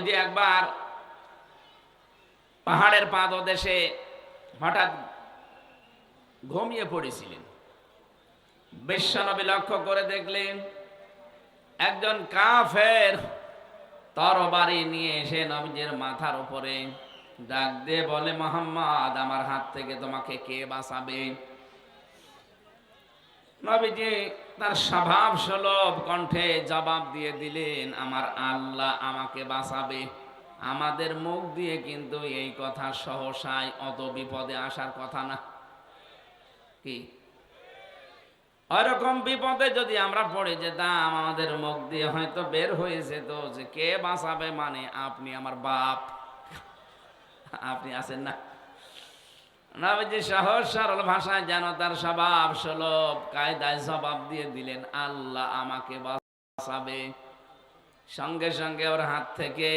যে একবার পাহাড়ের পাদদেশে হঠাৎ ঘুমিয়ে পড়েছিলেন। বিশ্বনবী লক্ষ্য করে দেখলেন একজন কাফের তরবারি নিয়ে এসে নবীজির মাথার উপরে ডাক দিয়ে বলে, মুহাম্মদ, আমার হাত থেকে তোমাকে কে বাঁচাবে? নবীজি তার স্বভাব সুলভ কণ্ঠে জবাব দিয়ে দিলেন, আমার আল্লাহ আমাকে বাঁচাবে। আমাদের মুখ দিয়ে কিন্তু এই কথা সহসায় অত বিপদে আসার কথা না। কি ওরকম বিপদে যদি আমরা পড়ে যেতাম, আমাদের মুখ দিয়ে হয়তো বের হয়ে যেত যে কে বাঁচাবে, মানে আপনি আমার বাপ, আপনি আছেন না। নবীজি সহজ সরল ভাষায় যেন তার স্বভাব সুলভ কায়দায় জবাব দিয়ে দিলেন, আল্লাহ আমাকে বাঁচাবে। সঙ্গে সঙ্গে ওর হাত থেকে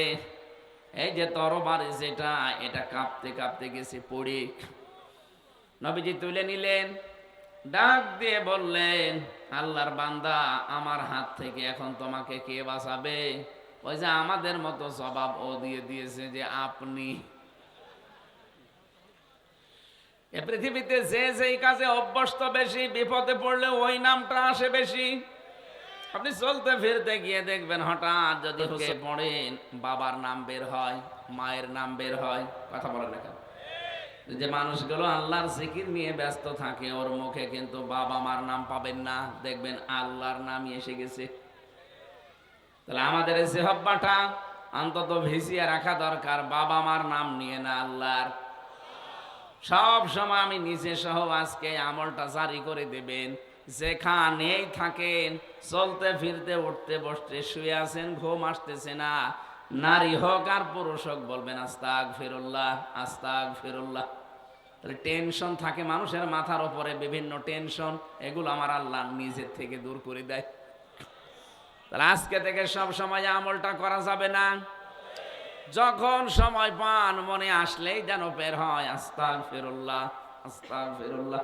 এই যে তরবারি যেটা, এটা কাঁপতে কাঁপতে গেছে পড়ে। নবীজি তুলে নিলেন, ডাক দিয়ে বললেন, আল্লাহর বান্দা, আমার হাত থেকে এখন তোমাকে কে বাঁচাবে? ওই যে আমাদের মতো জবাব ও দিয়ে দিয়েছে যে আপনি। এ পৃথিবীতে যে যেই কাজে অভ্যস্ত বেশি, বিপদে পড়লে ওই নামটা আসে বেশি। আপনি চলতে ফিরতে গিয়ে দেখবেন হঠাৎ যদি হুকে পড়েন, বাবার নাম বের হয়, মায়ের নাম বের হয়। কথা বলেন না কেন? যে মানুষগুলো আল্লাহর জিকির নিয়ে ব্যস্ত থাকে, ওর মুখে কিন্তু বাবা মার নাম পাবেন না, দেখবেন আল্লাহর নামই এসে গেছে। তাহলে আমাদের এই জিহ্বাটা অন্তত ভিজিয়ে রাখা দরকার, বাবা মার নাম নিয়ে না, আল্লাহর। সব সময় আমি নিজে সহ আজকে আমলটা জারি করে দেবেন, যেখানেই থাকেন, চলতে ফিরতে উঠতে বসতে শুয়ে আছেন, ঘুম আসতেছে না, নারী হোক আর পুরুষ হোক, বলবেন আস্তাগফিরুল্লাহ, আস্তাগফিরুল্লাহ। তাহলে টেনশন থাকে মানুষের মাথার উপরে, বিভিন্ন টেনশন, এগুলো আমার আল্লাহ নিজের থেকে দূর করে দেয়। তাহলে আজকে থেকে সব সময় আমলটা করা যাবে না, যখন সময় পান মনে আসলেই যেন বের হয় আস্তাগফিরুল্লাহ, আস্তাগফিরুল্লাহ।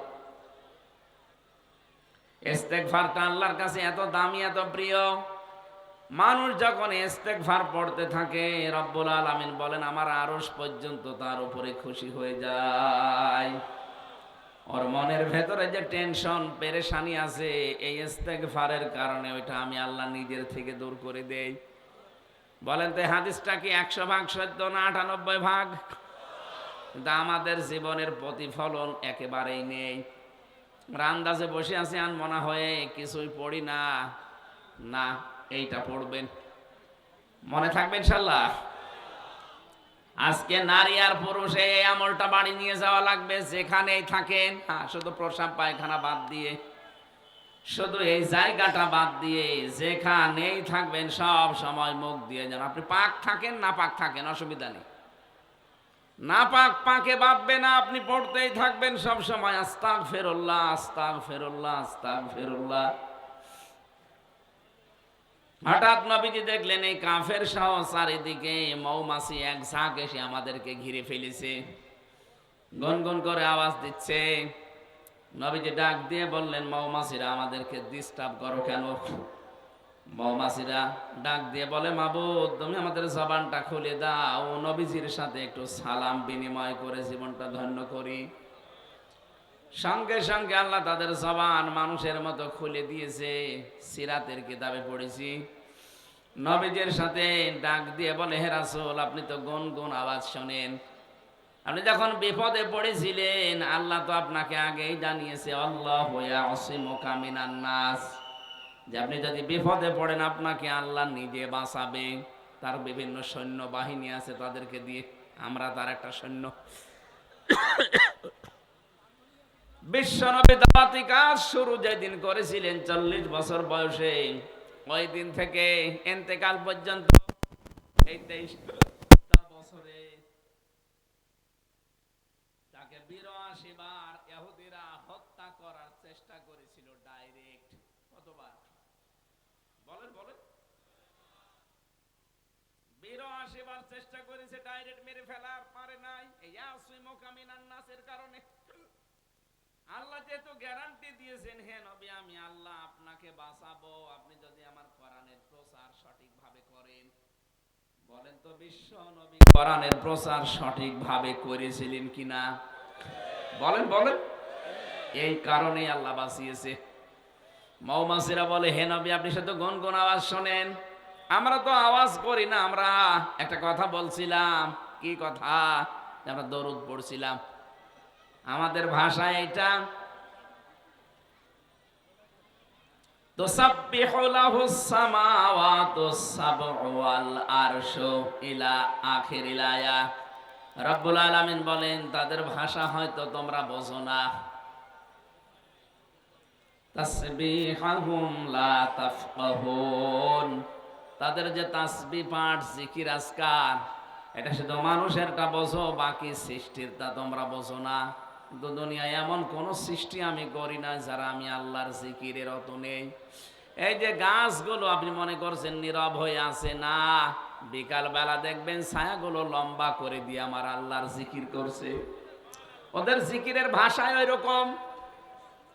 ইস্তেগফারটা আল্লাহর কাছে এত দামি, এত প্রিয়। মানুষ যখন ইস্তেগফার পড়তে থাকে, রব্বুল আলামিন বলেন আমার আরশ পর্যন্ত তার উপরে খুশি হয়ে যায়। ওর মনের ভেতরে যে টেনশন পেরেশানি আছে, এই ইস্তেগফারের কারণে ওইটা আমি আল্লাহ নিজের থেকে দূর করে দেই। বলেন তো হাদিসটা কি 100% সত্য না 98%? কিন্তু আমাদের জীবনের প্রতিফলন একেবারেই নেই। আন্দাজে বসে আছি, আর মনে হয় কিছুই পড়ি না। না, এইটা পড়বেন, মনে থাকবে ইনশাল্লাহ। আজকে নারী আর পুরুষে এই আমলটা বাড়ি নিয়ে যাওয়া লাগবে, যেখানেই থাকেন। হ্যাঁ, শুধু প্রসাব পায়খানা বাদ দিয়ে, শুধু এই জায়গাটা বাদ দিয়ে যেখানেই থাকবেন, সব সময় মুখ দিয়ে যেন আপনি পাক থাকেন, না পাক থাকেন, অসুবিধা নেই। না পাক পাকে ভাববে না, আপনি পড়তেই থাকবেন সব সময় আস্তাগফিরুল্লাহ, আস্তাগফিরুল্লাহ, আস্তাগফিরুল্লাহ। হঠাৎ নবীজি দেখলেন এই কাফের সহ চারিদিকে মৌমাছি এক ঝাঁক এসে আমাদেরকে ঘিরে ফেলেছে, গুনগুন করে আওয়াজ দিচ্ছে। নবীজি ডাক দিয়ে বললেন, মৌমাছিরা আমাদেরকে ডিস্টার্ব করো কেন? মৌমাছিরা ডাক দিয়ে বলে, মাবুদ, তুমি আমাদের জবানটা খুলে দাও, নবীজির সাথে একটু সালাম বিনিময় করে জীবনটা ধন্য করি। সঙ্গে সঙ্গে আল্লাহ তাদের জবান মানুষের মতো খুলে দিয়েছে। সিরাতের কিতাবে পড়েছি, নবীজির সাথে ডাক দিয়ে বলে, হে রাসূল, আপনি তো গুনগুন আওয়াজ শোনেন, আপনি যখন বিপদে পড়েছিলেন আল্লাহ তো আপনাকে আগেই জানিয়েছে, আল্লাহু ইয়াসিমুকা মিনান নাস, যে আপনি যদি বিপদে পড়েন আপনাকে আল্লাহ নিজে বাঁচাবে। তার বিভিন্ন সৈন্য বাহিনী আছে, তাদেরকে দিয়ে, আমরা তার একটা সৈন্য। বিশ্বনবী দাওয়াতি কাজ শুরু যেদিন করেছিলেন 40 বছর বয়সে, ওই দিন থেকে ইন্তেকাল পর্যন্ত এই 23টা বছরে তাকে 82 বার ইহুদিরা হত্যা করার চেষ্টা করেছিল ডাইরেক্ট। কতবার? বলেন বলেন। 82 বার চেষ্টা করেছে ডাইরেক্ট মেরে ফেলার, পারে নাই। এই ইয়াসিমুকা মিনান নাসের কারণে আল্লাহ যেহেতু গ্যারান্টি দিয়েছেন, হে নবী, আমি আল্লাহ আপনাকে বাঁচাবো, আপনি যদি আমার কোরআনের প্রচার সঠিকভাবে করেন। বলেন তো বিশ্ব নবী কোরআনের প্রচার সঠিকভাবে করেছিলেন কিনা? বলেন বলেন। এই কারণেই আল্লাহ বাঁচিয়েছে। মৌমাছিরা বলে, হে নবী আপনি শুধু গুনগুন আওয়াজ শোনেন, আমরা তো আওয়াজ করি না, আমরা একটা কথা বলছিলাম। কি কথা? আমরা দরুদ পড়ছিলাম, আমাদের ভাষায় এটা। তুসাব্বিহু লাহুস সামাওয়াতুস সাবউ ওয়াল আরশু ইলা আখিরিল আয়া। রব্বুল আলামিন বলেন তাদের ভাষা হয়তো তোমরা বোঝো না। তাসবিহাহুম লা তাফকাহুন, তাদের যে তাসবিহ পাঠ জিকির আজকার, এটা শুধু মানুষেরটা বোঝো, বাকি সৃষ্টিরটা তোমরা বোঝো না। কিন্তু দুনিয়ায় এমন কোন সৃষ্টি আমি করি না যারা আমি আল্লাহর জিকিরের অত নেই। এই যে গাছগুলো আপনি মনে করছেন নীরব হয়ে আছে, না, বিকাল বেলা দেখবেন ছায়াগুলো লম্বা করে দিয়ে আমার আল্লাহর জিকির করছে। ওদের জিকিরের ভাষায় ওই রকম।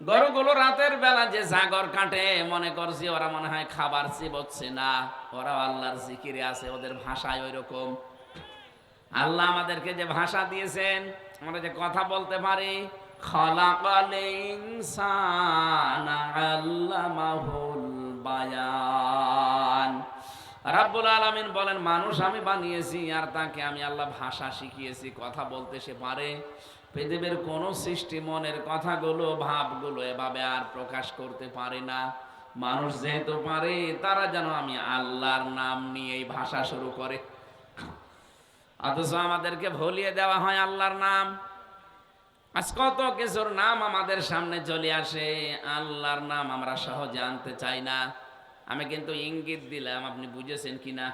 গরুগুলো রাতের বেলা যে জাগর কাটে, মনে করছি ওরা মনে হয় খাবার চিবোচ্ছে, না, ওরা আল্লাহর জিকিরে আছে, ওদের ভাষায় ওই রকম। আল্লাহ আমাদেরকে যে ভাষা দিয়েছেন, আমরা যে কথা বলতে পারি, খলাকাল ইনসানা আল্লামাহুল বায়ান। রাব্বুল আলামিন বলেন মানুষ আমি বানিয়েছি আর তাকে আমি আল্লাহ ভাষা শিখিয়েছি, কথা বলতে সে পারে। পৃথিবীর কোন সৃষ্টি মনের কথাগুলো ভাবগুলো এভাবে আর প্রকাশ করতে পারে না। মানুষ যেহেতু পারে, তারা যেন আমি আল্লাহর নাম নিয়েই ভাষা শুরু করে। অথচ আমাদেরকে ভুলিয়ে দেওয়া হয় আল্লাহর নাম। আজ কত কিছুর নাম আমাদের সামনে চলে আসে, আল্লাহর নাম আমরা সহজে আনতে চাই না। আমি কিন্তু ইঙ্গিত দিলাম, আপনি বুঝেছেন কিনা?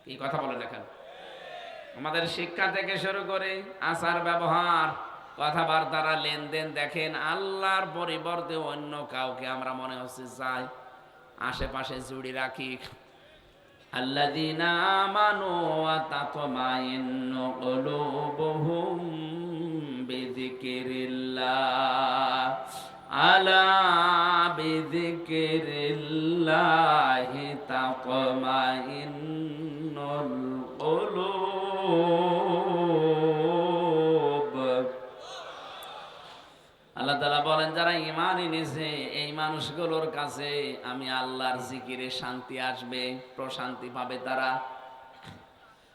কি কথা বলেন এখন? আমাদের শিক্ষা থেকে শুরু করে আচার ব্যবহার, কথাবার্তারা, লেনদেন, দেখেন আল্লাহর পরিবর্তে অন্য কাউকে আমরা মনে হচ্ছে চাই, আশেপাশে জুড়ি রাখি। আল্লাযীনা আমানু ওয়া তাতমাইন্নু কুলুবুহুম বিযিকিরিল্লাহ, আলা বিযিকিরিল্লাহি তাতমাইন্নুল কুলুব। আল্লাহ তাআলা বলেন যারা ঈমান এনেছে এই মানুষগুলোর কাছে আমি আল্লাহর জিকিরে শান্তি আসবে, প্রশান্তি পাবে তারা।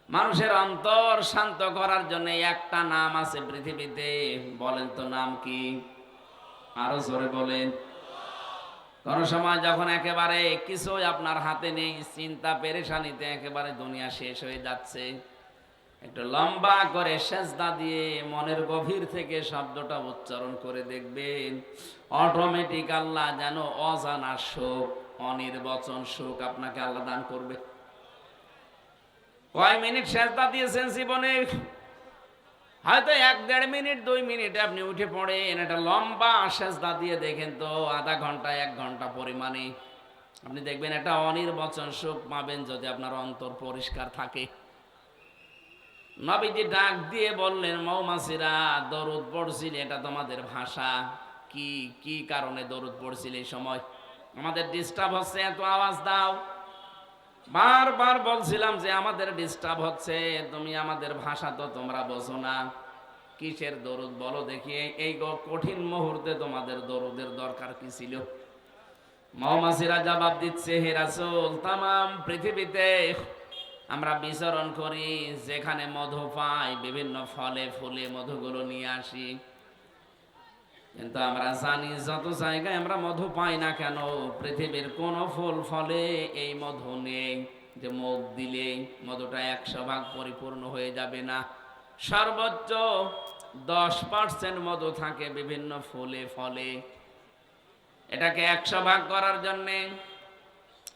মানুষের অন্তর শান্ত করার জন্য একটা নাম আছে পৃথিবীতে, বলেন তো নাম কি? আরো জোরে বলেন। কোন সময় যখন একেবারে কিছুই আপনার হাতে নেই, চিন্তা পেরেশানিতে একেবারে দুনিয়া শেষ হয়ে যাচ্ছে, একটু লম্বা করে সেজদা দিয়ে মনের গভীর থেকে শব্দটা উচ্চারণ করে দেখবেন, অটোমেটিক আল্লাহ যেন অজানা সুখ, অনির্বচন সুখ আপনাকে আল্লাহ দান করবে। কয় মিনিট সেজদা দিয়েছেন জীবনে? হয়তো 1-1.5 মিনিট 2 মিনিট আপনি উঠে পড়েন, এটা লম্বা সেজদা দিয়ে দেখেন তো আধা ঘন্টা 1 ঘন্টা পরিমাণে আপনি দেখবেন এটা অনির্বচন সুখ পাবেন যদি আপনার অন্তর পরিষ্কার থাকে। নবীজি ডাক দিয়ে বললেন, মৌমাছিরা দরুদ পড়ছিল, এটা তোমাদের ভাষা। কি কি কারণে দরুদ পড়ছিল? এই সময় আমাদের ডিস্টার্ব হচ্ছে, এত আওয়াজ দাও। বারবার বলছিলাম যে আমাদের ডিস্টার্ব হচ্ছে, তুমি আমাদের ভাষা তো তোমরা বোঝো না, কিসের দরুদ বলো দেখি। এই কঠিন মুহূর্তে তোমাদের দরুদের দরকার কি ছিল? মৌমাছিরা জবাব দিচ্ছে, হে রাসূল, তামাম পৃথিবীতে আমরা বিচরণ করি, যেখানে মধু পাই বিভিন্ন ফলে ফুলে মধুগুলো নিয়ে আসি, কিন্তু আমরা জানি যত জায়গায় আমরা মধু পাই না কেন, পৃথিবীর কোন ফুল ফলে এই মধু নেই যে মুখ দিলে মধুটা 100% পরিপূর্ণ হয়ে যাবে না। সর্বোচ্চ 10% মধু থাকে বিভিন্ন ফুলে ফলে। এটাকে 100% করার জন্যে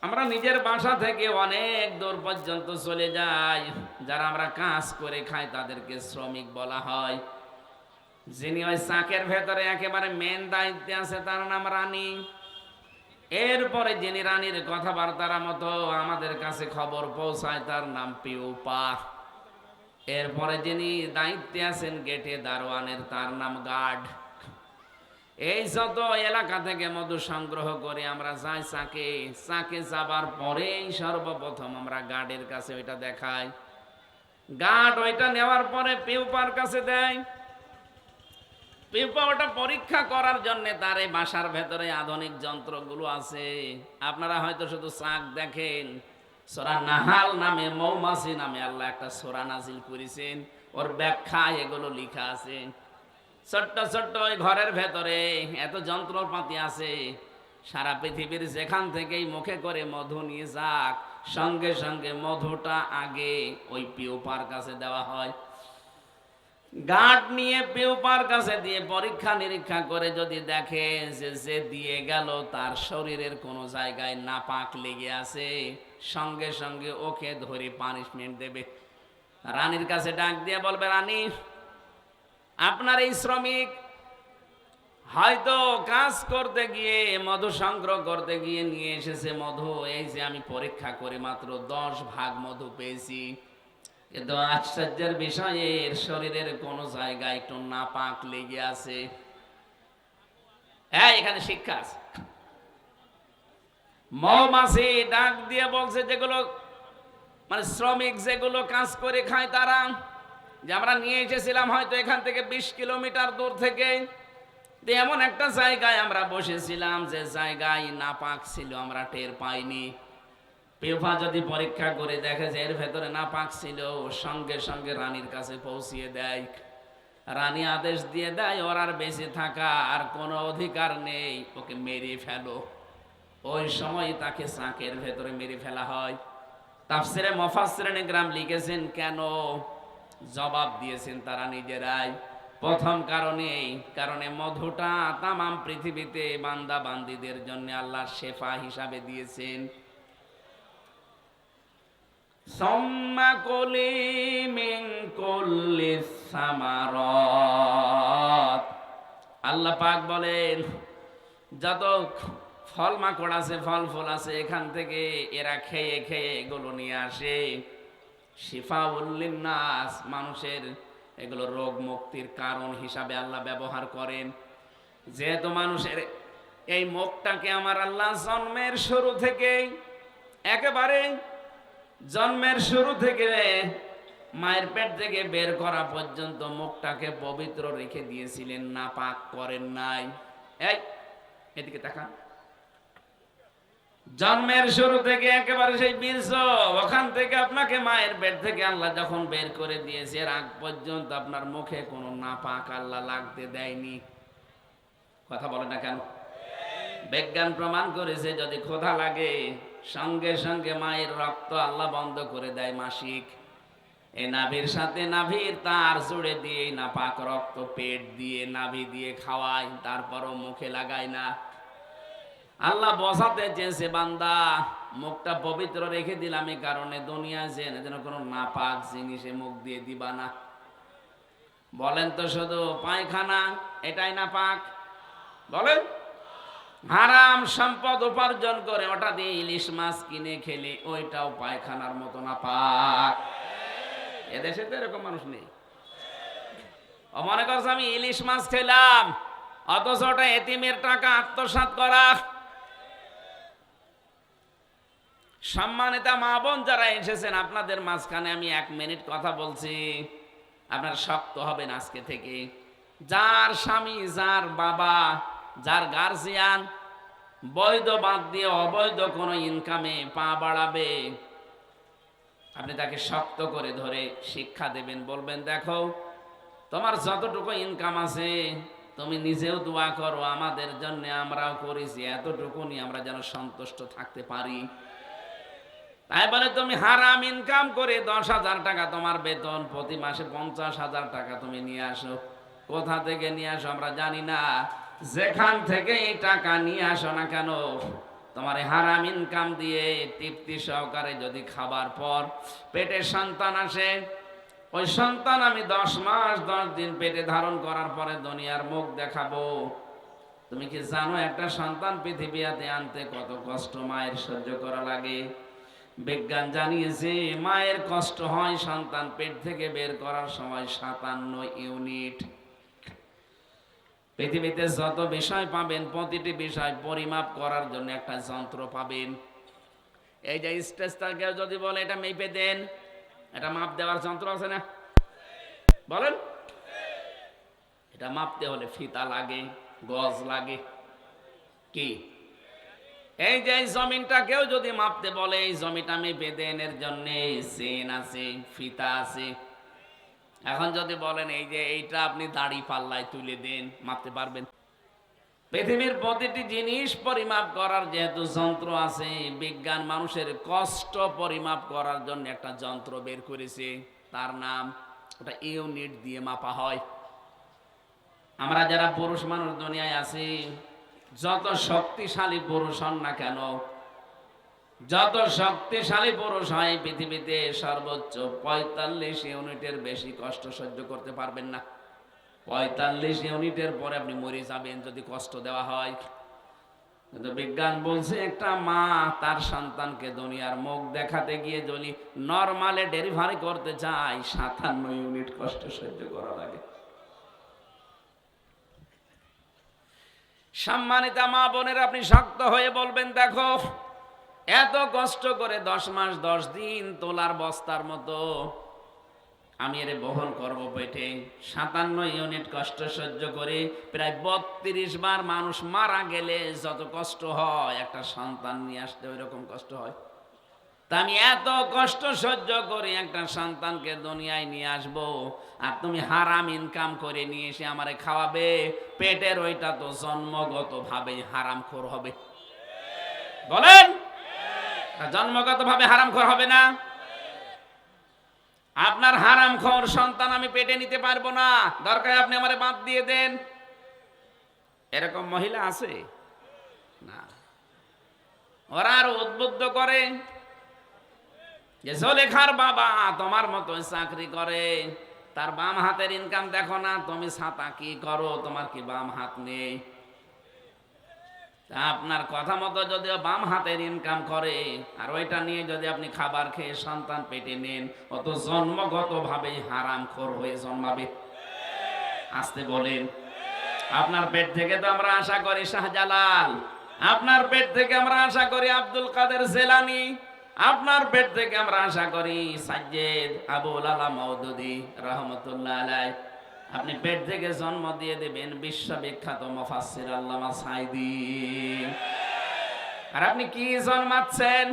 আমরা নিজের বাসা থেকে অনেক দূর পর্যন্ত চলে যাই। যারা আমরা কাজ করে খাই তাদেরকে শ্রমিক বলা হয়। যিনি ওই চাকের ভেতরে একেবারে মেন দায়িত্বে আছে তার নাম রানী। এরপরে যিনি রানীর কথাবার্তার মতো আমাদের কাছে খবর পৌঁছায় তার নাম পিউপা। এরপরে যিনি দায়িত্বে আছেন গেটে দারোয়ানের, তার নাম গার্ড। এই যত এলাকা থেকে মধু সংগ্রহ করে আমরা যাই চাকে, চাকে যাবার পরেই সর্বপ্রথম আমরা গার্ডের কাছে ওইটা দেখাই। গার্ড ওইটা নেওয়ার পরে পিউপার কাছে দেয়। পিউপা ওটা পরীক্ষা করার জন্য তার এই বাসার ভেতরে আধুনিক যন্ত্রগুলো আছে। আপনারা হয়তো শুধু চাক দেখেন। সূরা নাহাল নামে, মৌমাছি নামে আল্লাহ একটা সূরা নাজিল করেছেন, ওর ব্যাখ্যা এগুলো লেখা আছে। ছোট্ট ছোট্ট ওই ঘরের ভেতরে এত যন্ত্রপাতি আছে, সারা পৃথিবীর যেখান থেকেই মুখে করে মধু নিয়ে যাক, সঙ্গে সঙ্গে মধুটা আগে ওই পিউপার কাছে দেওয়া হয়। গার্ড নিয়ে পিউপার কাছে দিয়ে পরীক্ষা নিরীক্ষা করে যদি দেখে যে যে দিয়ে গেল তার শরীরের কোনো জায়গায় নাপাক লেগে আছে, সঙ্গে সঙ্গে ওকে ধরে পানিশমেন্ট দেবে। রানীর কাছে ডাক দিয়ে বলবে, রানী, আপনার এই শ্রমিক হয়তো কাজ করতে গিয়ে, মধু সংগ্রহ করতে গিয়ে নিয়ে এসেছে মধু, এই যে আমি পরীক্ষা করে মাত্র 10 ভাগ মধু পেয়েছি, কিন্তু আশ্চর্যের বিষয় এর শরীরের কোন জায়গায় একটু নাপাক লেগে আছে। এখানে শিক্ষা আছে। মৌমাছি ডাক দিয়ে বলছে, যেগুলো মানে শ্রমিক যেগুলো কাজ করে খায় তারা, যে আমরা নিয়ে এসেছিলাম হয়তো এখান থেকে 20 কিলোমিটার দূর থেকে, এমন একটা জায়গায় আমরা বসেছিলাম যে জায়গায় নাপাক ছিল, আমরা টের পাইনি। পিউপা যদি পরীক্ষা করে দেখে যে এর ভেতরে নাপাক ছিল, সঙ্গে সঙ্গে রানীর কাছে পৌঁছিয়ে দেয়। রানী আদেশ দিয়ে দেয়, ওর আর বেঁচে থাকা আর কোনো অধিকার নেই, ওকে মেরে ফেলো। ওই সময় তাকে চাকের ভেতরে মেরে ফেলা হয়। তাফসিরে মুফাসসিরিনে কেরাম লিখেছেন কেন, জবাব দিয়েছেন তারা নিজেরাই। প্রথম কারণে মধুটা তামাম পৃথিবীতে বান্দা বান্দীদের জন্য আল্লাহ শেফা হিসাবে দিয়েছেন। সুম্মা কুলি মিন কুল্লিস সামারাত, আল্লাহ পাক বলেন যত ফল মাকড় আছে, ফল ফুল আছে, এখান থেকে এরা খেয়ে খেয়ে এগুলো নিয়ে আসে। শিফাউল লিন্নাস, মানুষের এগুলো রোগ মুক্তির কারণ হিসাবে আল্লাহ ব্যবহার করেন। যেহেতু মানুষের এই মুখটাকে আমার আল্লাহ জন্মের শুরু থেকে, একেবারে জন্মের শুরু থেকে মায়ের পেট থেকে বের করা পর্যন্ত মুখটাকে পবিত্র রেখে দিয়েছিলেন, নাপাক করেন নাই। এদিকে তাকা। জন্মের শুরু থেকে একেবারে সেই বীর্য, ওখান থেকে আপনাকে মায়ের পেট থেকে আল্লাহ যখন বের করে দিয়েছে, এর আগ পর্যন্ত আপনার মুখে কোনো নাপাক আল্লাহ লাগতে দেয়নি। কথা বলে না কেন? বিজ্ঞান প্রমাণ করেছে যদি ক্ষুধা লাগে, সঙ্গে সঙ্গে মায়ের রক্ত আল্লাহ বন্ধ করে দেয় মাসিক। এই নাভির সাথে নাভির তার জুড়ে দিয়ে নাপাক রক্ত পেট দিয়ে নাভি দিয়ে খাওয়ায়, তারপরও মুখে লাগায় না। আল্লাহ বোঝাতে চেয়েছে, বান্দা মুখটা পবিত্র রেখে দিলাম এই কারণে, দুনিয়ায় যেন কোনো নাপাক জিনিসে মুখ দিয়ে দিবা না। বলেন তো শুধু পায়খানা এটাই নাপাক? বলেন। হারাম সম্পদ উপার্জন করে ওটা দিয়ে ইলিশ মাছ কিনে খেলে ওইটাও পায়খানার মতো নাপাক। এদেশে তো এরকম মানুষ নেই। মনে করছে আমি ইলিশ মাছ খেলাম, অথচ ওটা এতিমের টাকা আত্মসাৎ করা। সম্মানিতা মা বোন যারা এসেছেন, আপনাদের মাঝখানে আমি 1 মিনিট কথা বলছি, আপনারা শক্ত হবেন আজকে থেকে। যার স্বামী, যার বাবা, যার গার্জিয়ান বৈধ বাদ দিয়ে অবৈধ কোনো ইনকামে পা বাড়াবে, আপনি তাকে শক্ত করে ধরে শিক্ষা দেবেন, বলবেন দেখো তোমার যতটুকু ইনকাম আছে তুমি নিজেও দোয়া করো আমাদের জন্য, আমরাও করেছি, এতটুকু নিয়ে আমরা যেন সন্তুষ্ট থাকতে পারি। তাই বলে তুমি হারাম ইনকাম করে 10,000 টাকা তোমার বেতন, প্রতি মাসে 50,000 টাকা তুমি নিয়ে আসো। কোথা থেকে নিয়ে আসো আমরা জানি না, যেখান থেকে এই টাকা নিয়ে আসো না কেন, তোমার হারাম ইনকাম দিয়ে তৃপ্তি সহকারে যদি খাবার পর পেটে সন্তান আসে, ওই সন্তান আমি 10 মাস 10 দিন পেটে ধারণ করার পরে দুনিয়ার মুখ দেখাবো। তুমি কি জানো একটা সন্তান পৃথিবীতে আনতে কত কষ্ট মায়ের সহ্য করা লাগে? বিজ্ঞান জানিয়েছে মায়ের কষ্ট হয় সন্তান পেট থেকে বের করার সময় 57 ইউনিট। পৃথিবীতে যত বিষয় পাবেন প্রতিটি বিষয় পরিমাপ করার জন্য একটা যন্ত্র পাবেন। এই যে স্টেজটা কেউ যদি বলে এটা মেপে দেন, এটা মাপ দেওয়ার যন্ত্র আছে না? বলেন। এটা মাপতে হলে ফিতা লাগে, গজ লাগে, কি? এই যে জমিনটা কেউ যদি মাপতে বলে এই জমিটা মেপে দেন, এর জন্য চেন আছে, ফিতা আছে। এখন যদি বলেন এই যে এইটা আপনি দাড়ি পাল্লায় তুলে দেন, মাপতে পারবেন? পৃথিবীর প্রতিটি জিনিস পরিমাপ করার যেহেতু যন্ত্র আছে, বিজ্ঞান মানুষের কষ্ট পরিমাপ করার জন্য একটা যন্ত্র বের করেছে, তার নাম, ওটা ইউনিট দিয়ে মাপা হয়। আমরা যারা পুরুষ মানুষ দুনিয়ায় আছি, যত শক্তিশালী পুরুষ হন না কেন, যত শক্তিশালী পুরুষ হয় পৃথিবীতে সর্বোচ্চ ৪৫ ইউনিটের বেশি কষ্ট সহ্য করতে পারবেন না। ৪৫ ইউনিটের পরে আপনি মরে যাবেন যদি কষ্ট দেওয়া হয়। কিন্তু বিজ্ঞান বলছে একটা মা তার সন্তানকে দুনিয়ার মুখ দেখাতে গিয়ে যদি নরমালে ডেলিভারি করতে চায় ৫৭ ইউনিট কষ্ট সহ্য করা লাগে। সম্মানিতা মা বোনের, আপনি শক্ত হয়ে বলবেন, দেখো এত কষ্ট করে ১০ মাস ১০ দিন তোলার বস্তার মতো আমি এর বহন করব পেটে। ৫৭ ইউনিট কষ্ট সহ্য করে প্রায় ৩২ বার মানুষ মারা গেলে যত কষ্ট হয় একটা সন্তান নিয়ে আসতে ওই রকম কষ্ট হয়। তা আমি এত কষ্ট সহ্য করে একটা সন্তানকে দুনিয়ায় নিয়ে আসব, আর তুমি হারাম ইনকাম করে নিয়ে এসে আমারে খাওয়াবে, পেটের ওইটা তো জন্মগত ভাবে হারামখোর হবে। বলেন, জন্মগত ভাবে হারামখোর হবে না? আপনার হারামখোর সন্তান আমি পেটে নিতে পারবো না, দরকার আপনি আমারে বাদ দিয়ে দেন। এরকম মহিলা আছে না? ওরা আরো উদ্বুদ্ধ করে যে জলেখার বাবা তোমার মতো চাকরি করে, তার বাম হাতের ইনকাম দেখো না, তুমি ছাতা কি করো, তোমার কি বাম হাত নেই? আপনার কথা মতো যদি বাম হাতের ইনকাম করে আর ওইটা নিয়ে যদি আপনি খাবার খেয়ে সন্তান পেটে নেন, অত জন্মগত ভাবে হারামখোর হয়ে জন্মাবে। আসতে বলেন। আপনার পেট থেকে তো আমরা আশা করি শাহজালাল, আপনার পেট থেকে আমরা আশা করি আব্দুল কাদের জেলানি, আপনার পেট থেকে আমরা আশা করি সাজ্জেদ আবুল আলা মওদুদি রহমতুল্লাহ আলাইহি। আপনি পেট থেকে জন্ম দিয়ে দেবেন বিশ্ববিখ্যাত মুফাসসির আল্লামা সাঈদী। আর আপনি কি জন্মাচ্ছেন?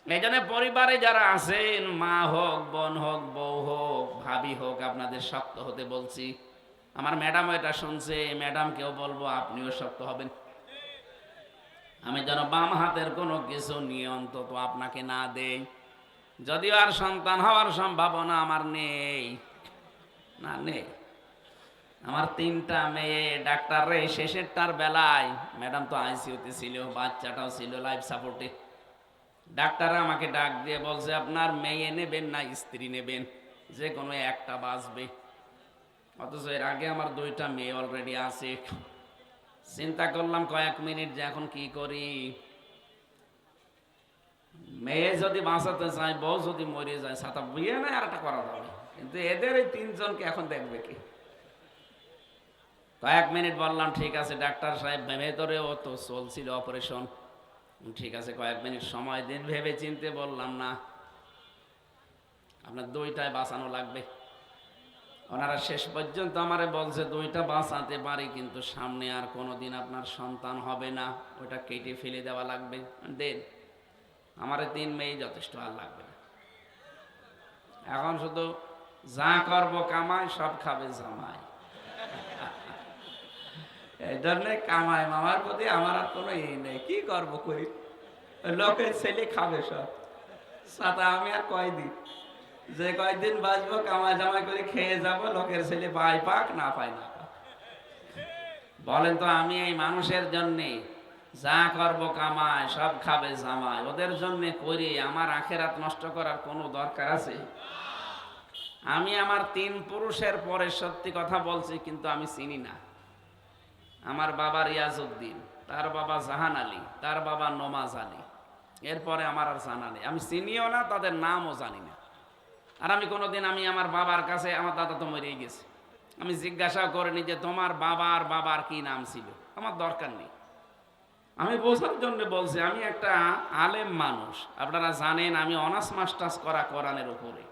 এই জন্য পরিবারে যারা আছেন, মা হোক, বোন হোক, বউ হোক, ভাবি হোক, আপনাদের শক্ত হতে বলছি। আমার ম্যাডাম এটা শুনছে, ম্যাডামকেও বলবো আপনিও শক্ত হবেন। আমি যেন বাম হাতের কোনো কিছু নিয়ে অন্তত আপনাকে না দেই। যদিও আর সন্তান হওয়ার সম্ভাবনা আমার নেই, না নেই। আমার ৩টা মেয়ে, ডাক্তার রে শেষেরটার বেলায়, ম্যাডাম তো আইসিইউতে ছিল, বাচ্চাটাও ছিল লাইফ সাপোর্টে। ডাক্তার আমাকে ডাক দিয়ে বলছে আপনার মেয়ে নেবেন না স্ত্রী নেবেন, যে কোনো একটা বাঁচবে। অথচ এর আগে আমার 2টা মেয়ে অলরেডি আছে। চিন্তা করলাম কয়েক মিনিট যে এখন কি করি। মেয়ে যদি বাঁচাতে চায়, বউ যদি মরে যায়, ছাতা বিয়ে নাই আর একটা করা যাবে, কিন্তু এদের এই 3জনকে এখন দেখবে কি? কয়েক মিনিট বললাম ঠিক আছে ডাক্তার সাহেব, ভেতরেও তো চলছিল অপারেশন, ঠিক আছে কয়েক মিনিট সময় দিন। ভেবে চিনতে বললাম না, আপনার 2টায় বাঁচানো লাগবে। ওনারা শেষ পর্যন্ত আমারে বলছে 2টা বাঁচাতে পারি, কিন্তু সামনে আর কোনোদিন আপনার সন্তান হবে না, ওটা কেটে ফেলে দেওয়া লাগবে। দেন, আমারে 3 মেয়ে যথেষ্ট, আর লাগবে না। এখন শুধু যা করব কামাই, সব খাবে জামাই। এই জন্য কামাই মামার প্রতি আমার আর কোনো নেই, কি করবো করি, লোকের ছেলে খাবে সব। সাথে আমি আর কয়দিন, যে কয়দিন বাঁচবো কামাই জামাই করে খেয়ে যাব, লোকের ছেলে পাই পাক না পাই না পাক। বলেন তো, আমি এই মানুষের জন্যে যা করব কামাই, সব খাবে জামাই, ওদের জন্য করি, আমার আখেরাত নষ্ট করার কোনো দরকার আছে? আমি আমার 3 পুরুষের পরে সত্যি কথা বলছি, কিন্তু আমি চিনি না। আমার বাবা রিয়াজউদ্দিন, তার বাবা জাহান আলী, তার বাবা নমাজ আলী, এরপরে আমার আর জানা নেই। আমি চিনিও না, তাদের নামও জানি না। আর আমি কোনোদিন, আমি আমার বাবার কাছে, আমার দাদা তো মরেই গেছে, আমি জিজ্ঞাসা করিনি যে তোমার বাবার বাবার কি নাম ছিল, আমার দরকার নেই। আমি বোঝার জন্য বলছি, আমি একটা আলেম মানুষ, আপনারা জানেন আমি অনার্স মাস্টার্স করা কোরআনের উপরে।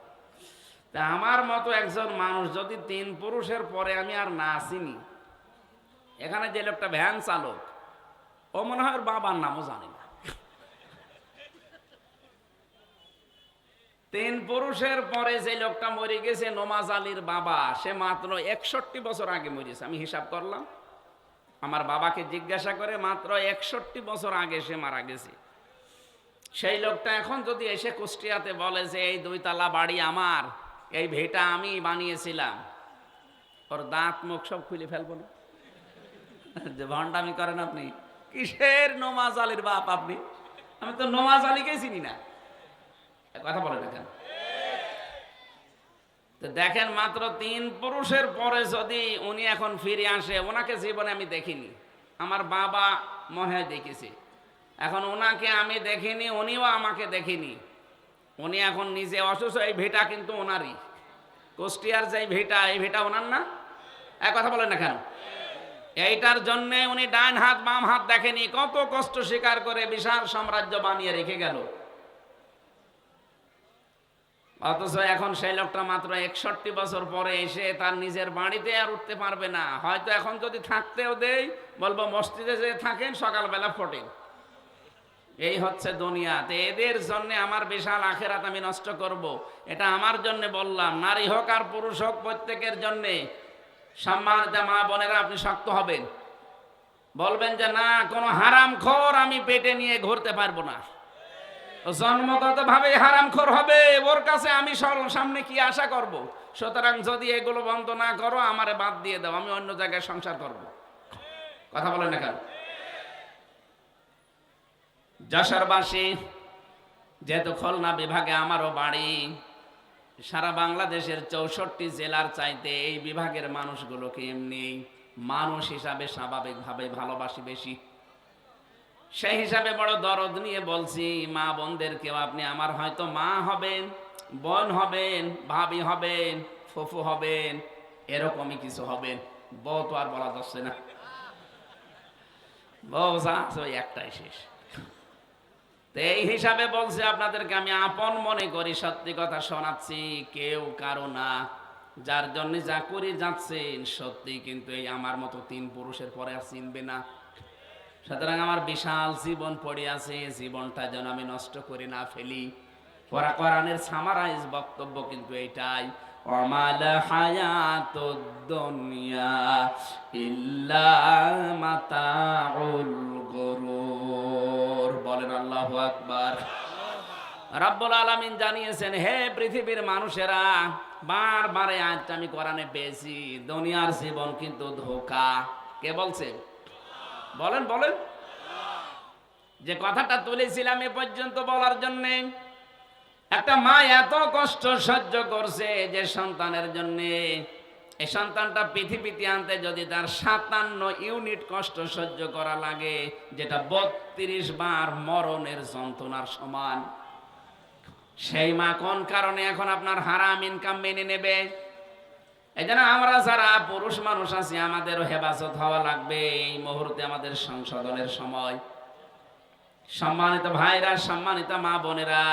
তা আমার মতো একজন মানুষ যদি 3 পুরুষের পরে আমি আর না চিনি, এখানে যে লোকটা ভ্যান চালক, ও মনে হয় ওর বাবার নামও জানি না। 3 পুরুষের পরে যে লোকটা মরে গেছে, নমাজ আলীর বাবা, সে মাত্র 61 বছর আগে মরেছে। আমি হিসাব করলাম, আমার বাবাকে জিজ্ঞাসা করে মাত্র 61 বছর আগে সে মারা গেছে। সেই লোকটা এখন যদি এসে কুষ্টিয়াতে বলে যে এই 2 তলা বাড়ি আমার, এই ভিটা আমি বানিয়েছিলাম, ওর দাঁত মুখ সব খুলে ফেলবো না? যে ভণ্ডামি করেন আপনি, কিসের নমাজ আলীর বাপ আপনি? আমি তো নমাজ আলীকেই চিনি না, কথা বলে না কেন? তো দেখেন, মাত্র 3 পুরুষের পরে যদি উনি এখন ফিরে আসে, ওনাকে জীবনে আমি দেখিনি, আমার বাবা মনে হয় দেখেছি, এখন ওনাকে আমি দেখিনি, উনিও আমাকে দেখিনি। উনি এখন নিজে অসুস্থ, এই ভিটা কিন্তু ওনারই, কুষ্টিয়ার যে ভিটা, এই ভিটা ওনার না? এক কথা বলেন না কেন? এইটার জন্য উনি ডান হাত বাম হাত দেখেনি, কত কষ্ট স্বীকার করে বিশাল সাম্রাজ্য বানিয়ে রেখে গেল। অথচ এখন সেই লোকটা মাত্র 61 বছর পরে এসে তার নিজের বাড়িতে আর উঠতে পারবে না। হয়তো এখন যদি থাকতেও দেই, বলবো মসজিদে যে থাকেন, সকালবেলা ফোটেন। এই হচ্ছে দুনিয়াতে। এদের জন্য আমার বিশাল আখেরাত আমি নষ্ট করব, এটা আমার জন্য বললাম। নারী হোক আর পুরুষ হোক, প্রত্যেকের জন্যে সম্মানিত মা বোনেরা, আপনি শক্ত হবেন, বলবেন যে না, কোনো হারামখোর আমি পেটে নিয়ে ঘুরতে পারবো না। জন্মগত ভাবে হারামখোর হবে, ওর কাছে আমি সামনে কি আশা করব? সুতরাং যদি এগুলো বন্ধ না করো, আমারে বাদ দিয়ে দাও, আমি অন্য জায়গায় সংসার করব। কথা বলেন না কেন? যশোরবাসী, যেহেতু খুলনা বিভাগে আমারও বাড়ি, সারা বাংলাদেশের 64 জেলার চাইতে এই বিভাগের মানুষগুলোকে এমনি মানুষ হিসাবে স্বাভাবিকভাবে ভালোবাসি বেশি। সেই হিসাবে বড় দরদ নিয়ে বলছি, মা বোনদেরকেও, আপনি আমার হয়তো মা হবেন, বোন হবেন, ভাবি হবেন, ফুফু হবেন, এরকমই কিছু হবেন। বউ তো আর বলা যাচ্ছে না, বউ যা আছে ওই একটাই শেষ। তো এই হিসাবে বলছি, আপনাদেরকে আমি আপন মনে করি, সত্যি কথা শোনাচ্ছি, কেউ কারো না। যার জন্য যা করে যাচ্ছেন, সত্যি কিন্তু এই আমার মতো 3 পুরুষের পরে আর চিনবে না। সুতরাং আমার বিশাল জীবন পড়ে আছে, জীবনটা যেন আমি নষ্ট করে না ফেলি। কোরআনের সামারাইজ বক্তব্য কিন্তু এইটাই, ওয়ামাল হায়াতুদ দুনিয়া ইল্লা মাতাউল গুরুর। বলেন আল্লাহু আকবার। রব্বুল আলামিন জানিয়েছেন, হে পৃথিবীর মানুষেরা, বারবার আয়াতটা আমি কোরআনে পেয়েছি, দুনিয়ার জীবন কিন্তু ধোঁকা। কে বলছে? বলেন বলেন। যে কথাটা তুলেছিলাম এ পর্যন্ত বলার জন্য, একটা মা এত কষ্ট সহ্য করছে যে সন্তানের জন্য, এই সন্তানটা পৃথিবীতে আনতে যদি তার 57 ইউনিট কষ্ট সহ্য করা লাগে, যেটা 32 বার মরণের যন্ত্রণার সমান, সেই মা কোন কারণে এখন আপনার হারাম ইনকাম মেনে নেবে? এই জন্য আমরা যারা পুরুষ মানুষ আছি, আমাদেরও হেফাজত হওয়া লাগবে। এই মুহূর্তে আমাদের সংশোধনের সময়। সম্মানিত ভাইরা, সম্মানিত মা বোনেরা,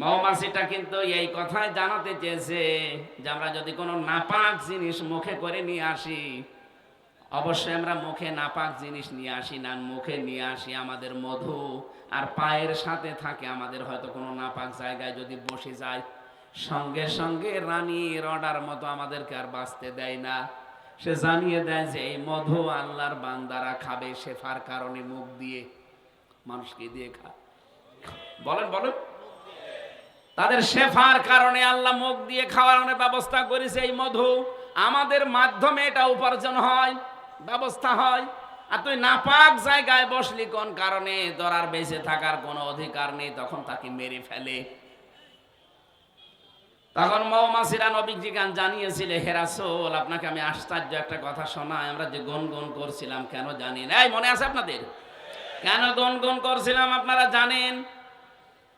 মৌমাছিটা কিন্তু এই কথাই জানাতে চেয়েছে যে আমরা যদি কোনো নাপাক জিনিস মুখে করে নিয়ে আসি, অবশ্যই আমরা মুখে নাপাক জিনিস নিয়ে আসি না, মুখে নিয়ে আসি আমাদের মধু, আর পায়ের সাথে থাকে আমাদের হয়তো কোনো নাপাক জায়গায় যদি বসে যায়, সঙ্গে সঙ্গে রানীর অর্ডার মতো আমাদেরকে আর বাঁচতে দেয় না। সে জানিয়ে দেয় যে এই মধু আল্লাহর বান্দারা খাবে শেফার কারণে, মুখ দিয়ে। মানুষকে দিয়ে খায়, বলেন বলেন। তাদের শেফার কারণে আল্লাহ মুখ দিয়ে খাওয়ানোর ব্যবস্থা করেছে। এই মধু আমাদের মাধ্যমে এটা উপার্জন হয়, ব্যবস্থা হয়। আর তুই নাপাক জায়গায় বসলি কোন কারণে? ধরার বেঁচে থাকার কোনো অধিকার নেই, তখন তাকে মেরে ফেলে। তখন মৌমাছিরা নবীজি গান জানিয়েছিল, হে রাসূল, আপনাকে আমি আশ্চর্য একটা কথা শোনাই। আমরা যে গুনগুন করছিলাম, কেন জানেন? এই মনে আছে আপনাদের কেন গুনগুন করছিলাম আপনারা জানেন?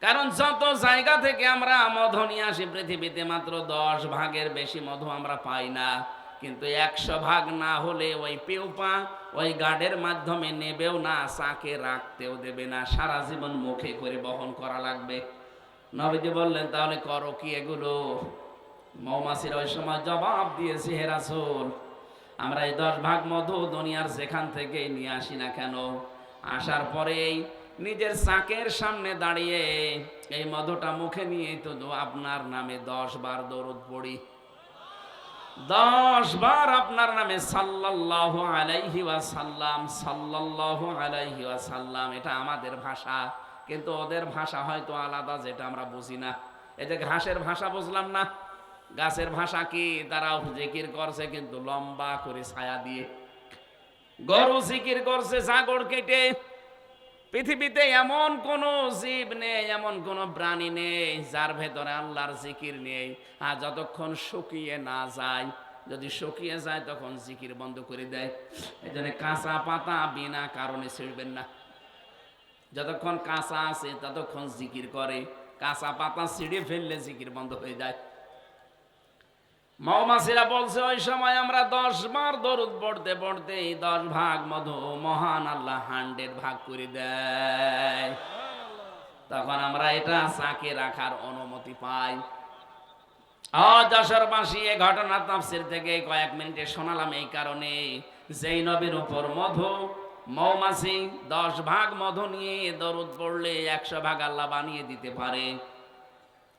কারণ যত জায়গা থেকে আমরা মধু নিয়ে আসি পৃথিবীতে, মাত্র 10 ভাগের বেশি মধু আমরা পাই না। কিন্তু 100 ভাগ না হলে ওই পেউপা ওই গার্ডের মাধ্যমে নেবেও না, চাকে রাখতেও দেবে না, সারা জীবন মুখে করে বহন করা লাগবে। নবীজি বললেন, তাহলে করো কি এগুলো? মৌমাছির ওই সময় জবাব দিয়েছে, হে রাসূল, আমরা এই 10 ভাগ মধু দুনিয়ার যেখান থেকে নিয়ে আসি না কেন, আসার পরেই নিজের চাকের সামনে দাঁড়িয়ে এই মধুটা মুখে নিয়ে তো আপনার নামে 10 বার দরুদ পড়ি, 10 বার আপনার নামে সাল্লাল্লাহু আলাইহি ওয়াসাল্লাম, সাল্লাল্লাহু আলাইহি ওয়াসাল্লাম। এটা আমাদের ভাষা, কিন্তু ওদের ভাষা হয়তো আলাদা, যেটা আমরা বুঝি না। এই যে ঘাসের ভাষা বুঝলাম না, গাছের ভাষা কি? তারাও জিকির করছে কিন্তু লম্বা করে ছায়া দিয়ে। গরু জিকির করছে জাগর কেটে। পৃথিবীতে এমন কোন জীব নেই, এমন কোন প্রাণী নেই যার ভেতরে আল্লাহর জিকির নেই। আর যতক্ষণ শুকিয়ে না যায়, যদি শুকিয়ে যায় তখন জিকির বন্ধ করে দেয়। এই জন্য কাঁচা পাতা বিনা কারণে ছিঁড়বেন না। যতক্ষণ কাঁচা আছে ততক্ষণ জিকির করে, কাঁচা পাতা ছিঁড়ে ফেললে জিকির বন্ধ হয়ে যায়। মৌমাছিরা বলছে, ওই সময় আমরা 10 বার দরুদ পড়তে পড়তে 10 ভাগ মধু মহান আল্লাহ 100 ভাগ করে দেয়। তখন আমরা এটা চাকে রাখার অনুমতি পাই। যশোরবাসী এই ঘটনা তাফসীর থেকে কয়েক মিনিটে শোনালাম এই কারণে, যেই নবীর উপর মধু মৌমাছি 10 ভাগ মধু নিয়ে দরুদ পড়লে 100 ভাগ আল্লাহ বানিয়ে দিতে পারে।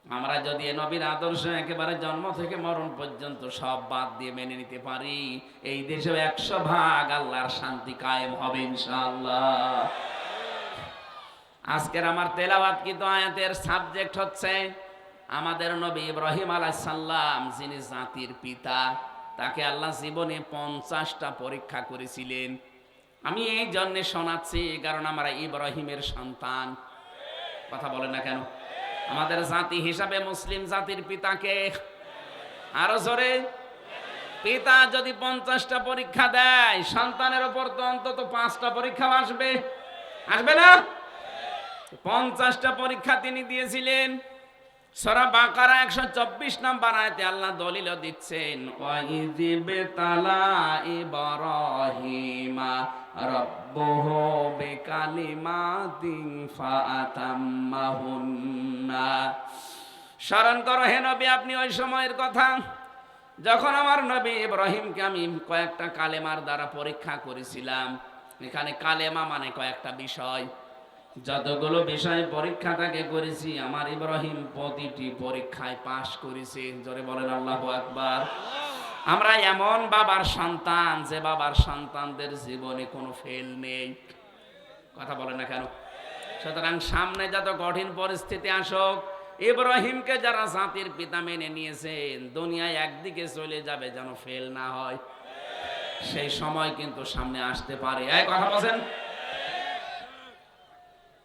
আমরা যদি এ নবীর আদর্শ একেবারে জন্ম থেকে মরণ পর্যন্ত সব বাদ দিয়ে মেনে নিতে পারি, এই দেশে 100 ভাগ আল্লাহর শান্তি কায়েম হবে ইনশাআল্লাহ। আজকের আমার তেলাওয়াতকৃত আয়াতের সাবজেক্ট হচ্ছে আমাদের নবী ইব্রাহিম আলাইহিস সালাম, যিনি জাতির পিতা। তাকে আল্লাহ জীবনে 50টা পরীক্ষা করেছিলেন। আমি এই জন্য শোনাচ্ছি কারণ আমরা ইব্রাহিমের সন্তান। কথা বলে না কেন? আমাদের জাতি হিসাবে মুসলিম জাতির পিতাকে আরো জোরে, পিতা যদি 50টা পরীক্ষা দেয়, সন্তানের উপর তো অন্তত 5টা পরীক্ষা আসবে, আসবে না? 50টা পরীক্ষা তিনি দিয়েছিলেন। সূরা বাকারা 124 নম্বর আয়াতে আল্লাহ দলিল দিচ্ছেন, ওয়াইযিবতালা ইব্রাহিমা রাব্বুহু বিকালিমাতিন ফাআতাম্মাহুন্না। স্মরণ করো হে নবী, আপনি ওই সময়ের কথা যখন আমার নবী ইব্রাহিমকে আমি কয়েকটা কালেমার দ্বারা পরীক্ষা করেছিলাম। এখানে কালেমা মানে কয়েকটা বিষয়। যতগুলো বিষয় পরীক্ষা তাকে করেছি, আমার ইব্রাহিম প্রতিটি পরীক্ষায় পাশ করেছে। জোরে বলেন আল্লাহু আকবার। আমরা এমন বাবার সন্তান যে বাবার সন্তানদের জীবনে কোনো ফেল নেই। কথা বলে না কেন? সুতরাং সামনে যত কঠিন পরিস্থিতি আসুক, ইব্রাহিমকে যারা জাতির পিতা মেনে নিয়েছেন, দুনিয়ায় একদিকে চলে যাবে যেন ফেল না হয়। সেই সময় কিন্তু সামনে আসতে পারে। এই কথা বলেন।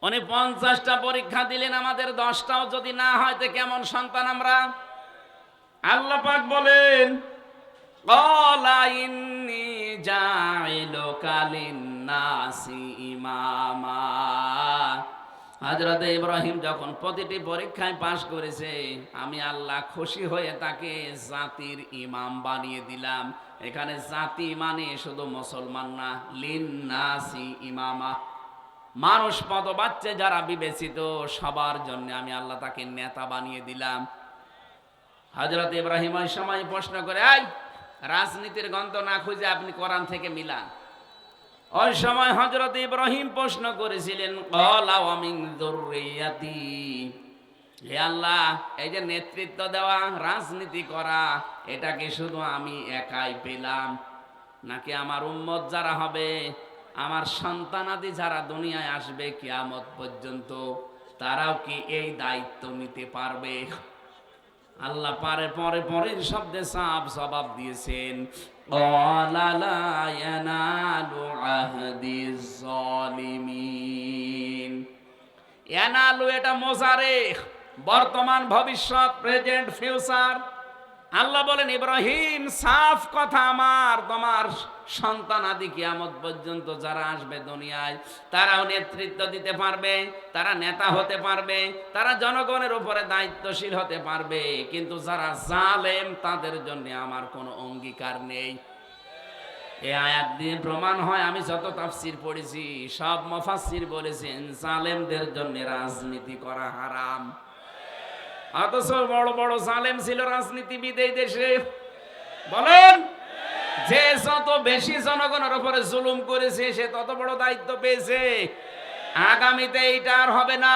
উনি 50টা পরীক্ষা দিলেন, আমাদের 10টাও যদি না হয় তো কেমন সন্তান আমরা? আল্লাহ পাক বলেন, ক্বালা ইন্নী জাইলুকা লিন-নাসি ইমামা। হযরত ইব্রাহিম যখন প্রতিটি পরীক্ষায় পাশ করেছে, আমি আল্লাহ খুশি হয়ে তাকে জাতির ইমাম বানিয়ে দিলাম। এখানে জাতি মানে শুধু মুসলমান না, লিন-নাসি ইমামা, মানুষ পদবাচ্চে যারা বিবেচিত সবার জন্য আমি আল্লাহ তাকে নেতা বানিয়ে দিলাম। হযরত ইব্রাহিম ওই সময় প্রশ্ন করে, এই রাজনীতির গন্ধ না খুঁজে আপনি কোরআন থেকে মিলান। ওই সময় হযরত ইব্রাহিম প্রশ্ন করেছিলেন, ক্বালা ওয়া মিন যুররিয়াতি। হে আল্লাহ, এই যে নেতৃত্ব দেওয়া, রাজনীতি করা, এটা কি শুধু আমি একাই পেলাম, নাকি আমার উম্মত যারা হবে, আমার সন্তানাদি যারা দুনিয়ায় আসবে কিয়ামত পর্যন্ত, তারাও কি এই দায়িত্ব নিতে পারবে? আল্লাহ পারে পরে পরের শব্দে সাফ জবাব দিয়েছেন, ক্বালা লা ইয়ানালু আহদিজ জালিমিন। ইয়ানালু এটা মুজারে, বর্তমান ভবিষ্যৎ, প্রেজেন্ট ফিউচার। আল্লাহ বলেন, ইব্রাহিম সাফ কথা, আমার তোমার সন্তান আদি কিয়ামত পর্যন্ত যারা আসবে দুনিয়ায়, তারাও নেতৃত্ব দিতে পারবে, তারা নেতা হতে পারবে, তারা জনগণের উপরে দায়িত্বশীল হতে পারবে, কিন্তু যারা জালেম তাদের জন্য আমার কোনো অঙ্গীকার নেই। এই আয়াত দিয়ে প্রমাণ হয়, আমি যত তাফসীর পড়েছি সব মুফাসসির বলেছেন জালেমদের জন্য রাজনীতি করা হারাম। অথচ বড় বড় জালেম ছিল রাজনীতিবিদ এই দেশে। বলেন, যে যত বেশি জনগণের উপরে জুলুম করেছে সে তত বড় দায়িত্ব পেয়েছে। আগামীতে এইটা আর হবে না।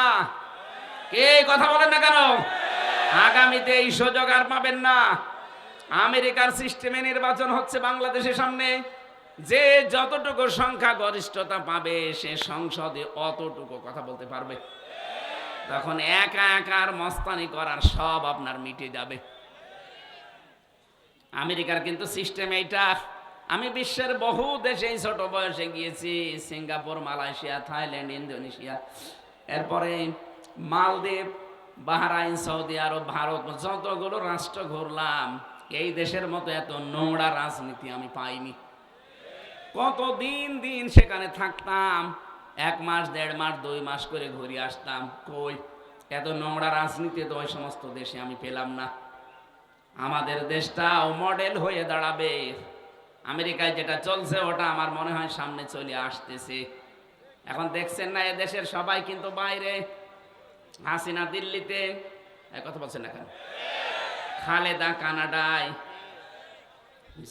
কে কথা বলেন না কেন? আগামীতে এই সুযোগ আর পাবেন না। আমেরিকার সিস্টেমে নির্বাচন হচ্ছে বাংলাদেশের সামনে, যে যতটুকু সংখ্যা গরিষ্ঠতা পাবে সে সংসদে অতটুকু কথা বলতে পারবে। তখন একা একার মস্তানি করার সব আপনার মিটে যাবে। আমেরিকার কিন্তু সিস্টেম এইটা। আমি বিশ্বের বহু দেশে ছোট বয়সে গিয়েছি, সিঙ্গাপুর, মালয়েশিয়া, থাইল্যান্ড, ইন্দোনেশিয়া, এরপরে মালদ্বীপ, বাহরাইন, সৌদি আরব, ভারত, যতগুলো রাষ্ট্র ঘুরলাম, এই দেশের মতো এত নোংরা রাজনীতি আমি পাইনি। কত দিন দিন সেখানে থাকতাম, 1 মাস, 1.5 মাস, 2 মাস করে ঘুরে আসতাম। কই এত নোংরা রাজনীতি তো ওই সমস্ত দেশে আমি পেলাম না। আমাদের দেশটাও মডেল হয়ে দাঁড়াবে। আমেরিকায় যেটা চলছে ওটা আমার মনে হয় সামনে চলে আসতেছে। এখন দেখছেন না, এদেশের সবাই কিন্তু বাইরে। হাসিনা দিল্লিতে, কথা বলছেন না কেন? খালেদা কানাডায়,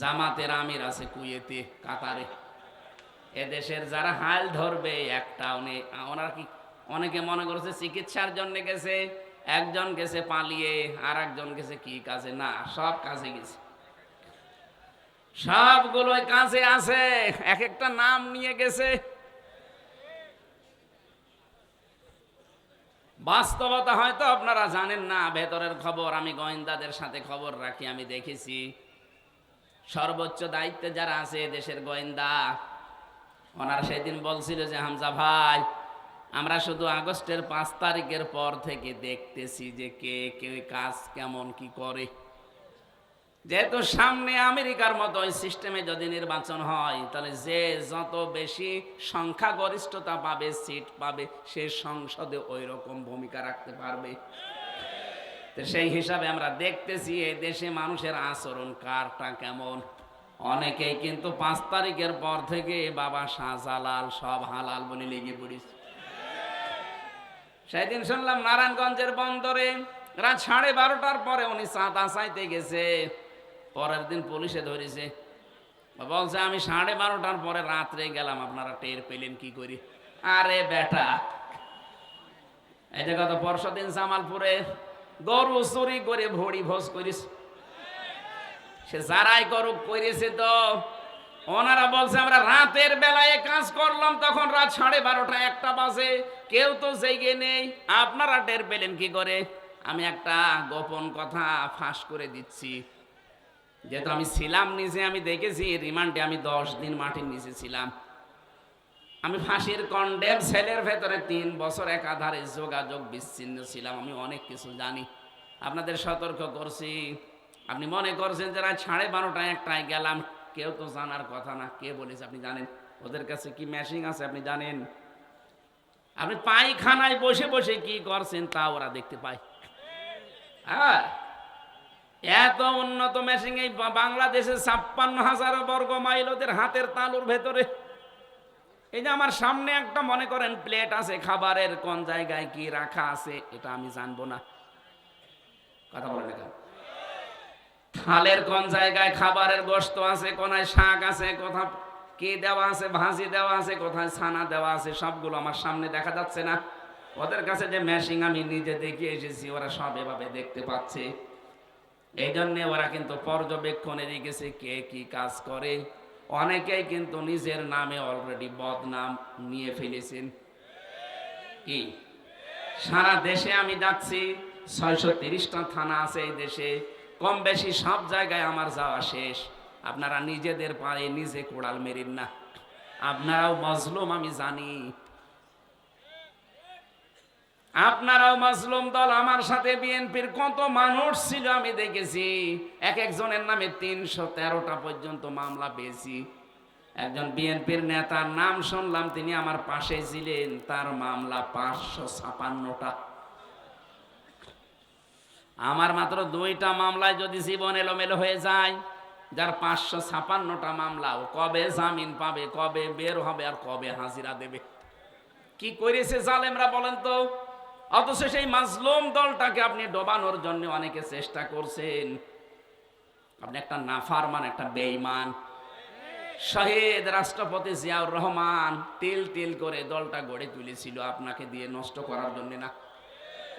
জামাতের আমির আছে কুয়েতে, কাতারে। এদেশের যারা হাল ধরবে একটাও নেই। ওনারা কি, অনেকে মনে করছে চিকিৎসার জন্য গেছে, একজন গেছে পালিয়ে, আর একজন গেছে কি কাজে। না, সব কাজে গেছে, সবগুলোই কাজে আছে, এক একটা নাম নিয়ে গেছে। বাস্তবতা হয়তো আপনারা জানেন না, ভেতরের খবর আমি গোয়েন্দাদের সাথে খবর রাখি, আমি দেখেছি সর্বোচ্চ দায়িত্বে যারা আছে দেশের গোয়েন্দা, ওনারা সেদিন বলছিল যে হামজা ভাই, আমরা শুধু আগস্টের 5 তারিখের পর থেকে দেখতেছি যে কে কে কাজ কেমন কি করে। যেহেতু সামনে আমেরিকার মতো ওই সিস্টেমে যদি নির্বাচন হয়, তাহলে যে যত বেশি সংখ্যাগরিষ্ঠতা পাবে, সিট পাবে, সে সংসদে ওই রকম ভূমিকা রাখতে পারবে। তো সেই হিসাবে আমরা দেখতেছি এই দেশে মানুষের আচরণ কারটা কেমন। অনেকেই কিন্তু 5 তারিখের পর থেকে বাবা শাহজালাল সব হালাল বলে লেগে পড়েছে। সেদিন শুনলাম নারায়ণগঞ্জের বন্দরে রাত 12:30টার পরে উনি চাঁদা চাইতে গেছে, পরের দিন পুলিশে ধরেছে। বলছে আমি 12:30টার পরে রাত্রে গেলাম, আপনারা টের পেলেন কি করি? আরে বেটা, এই যে গত পরশুদিন জামালপুরে গরু চুরি করে ভড়ি ভোজ করিস, সে যারাই করুক করেছে। তো ওনারা বলছে আমরা রাতের বেলায় কাজ করলাম, তখন রাত 12:30 1টা বাজে, কেউ তো জেগে নেই, আপনারা টের পেলেন কি করে? আমি একটা গোপন কথা ফাঁস করে দিচ্ছি, যেহেতু আমি ছিলাম নিচে, আমি দেখেছি রিমান্ডে আমি 10 দিন মাটির নিচে ছিলাম। আমি ফাঁসির কন্ডেম সেলের ভেতরে 3 বছর একাধারে যোগাযোগ বিচ্ছিন্ন ছিলাম, আমি অনেক কিছু জানি। আপনাদের সতর্ক করছি। আপনি মনে করছেন যে রাত 12:30টায় 1টায় গেলাম, কেউ তো জানার কথা না। কে বলেছে আপনি জানেন? ওদের কাছে কি মেশিন আছে আপনি জানেন? আপনি পায়খানায় বসে বসে কি করছেন তা ওরা দেখতে পায়। হ্যাঁ, এত উন্নত মেশিন এই বাংলাদেশে 56,000 বর্গ মাইল ওদের হাতের তালুর ভেতরে। এই যে আমার সামনে একটা মনে করেন প্লেট আছে, খাবারের কোন জায়গায় কি রাখা আছে এটা আমি জানবো না। কথা বলেন না। থালের কোন জায়গায় খাবারের গোশত আছে, কোনায় শাক আছে, কোথায় কি দেওয়া আছে, ভাজি দেওয়া আছে, কোথায় ছানা দেওয়া আছে, সবগুলো আমার সামনে দেখা যাচ্ছে না। ওদের কাছে যে মেশিন আমি নিজে দেখে এসেছি, ওরা সব এভাবে দেখতে পাচ্ছে। এই জন্যে ওরা কিন্তু পর্যবেক্ষণে রেখেছে কে কি কাজ করে। অনেকেই কিন্তু নিজের নামে অলরেডি বদনাম নিয়ে ফেলেছেন। কি সারা দেশে আমি যাচ্ছি, 630টা থানা আছে এই দেশে, কম বেশি সব জায়গায় আমার যাওয়া শেষ। আপনারা নিজেদের পায়ে নিজে কোড়াল মেরেন না, আপনারাও মজলুম আমি জানি। আপনারাও মাজলুম দল। আমার সাথে বিএনপির কত মানুষ ছিল আমি দেখেছি, এক একজনের নামে 313টা পর্যন্ত মামলা পেয়েছি। একজন বিএনপির নেতার নাম শুনলাম, তিনি আমার পাশে ছিলেন, তার মামলা 556টা। আমার মাত্র 2টা মামলায় যদি জীবন এলোমেলো হয়ে যায়, যার 556টা মামলা, ও কবে জামিন পাবে, কবে বের হবে, আর কবে হাজিরা দেবে? কি করেছে জালেমরা বলেন তো? অথচ সেই মাজলুম দলটাকে আপনি ডোবানোর জন্য অনেকে চেষ্টা করছেন। আপনি একটা নাফারমান, একটা বেঈমান। শহীদ রাষ্ট্রপতি জিয়াউর রহমান তিল তিল করে দলটা গড়ে তুলেছিল, আপনাকে দিয়ে নষ্ট করার জন্য না।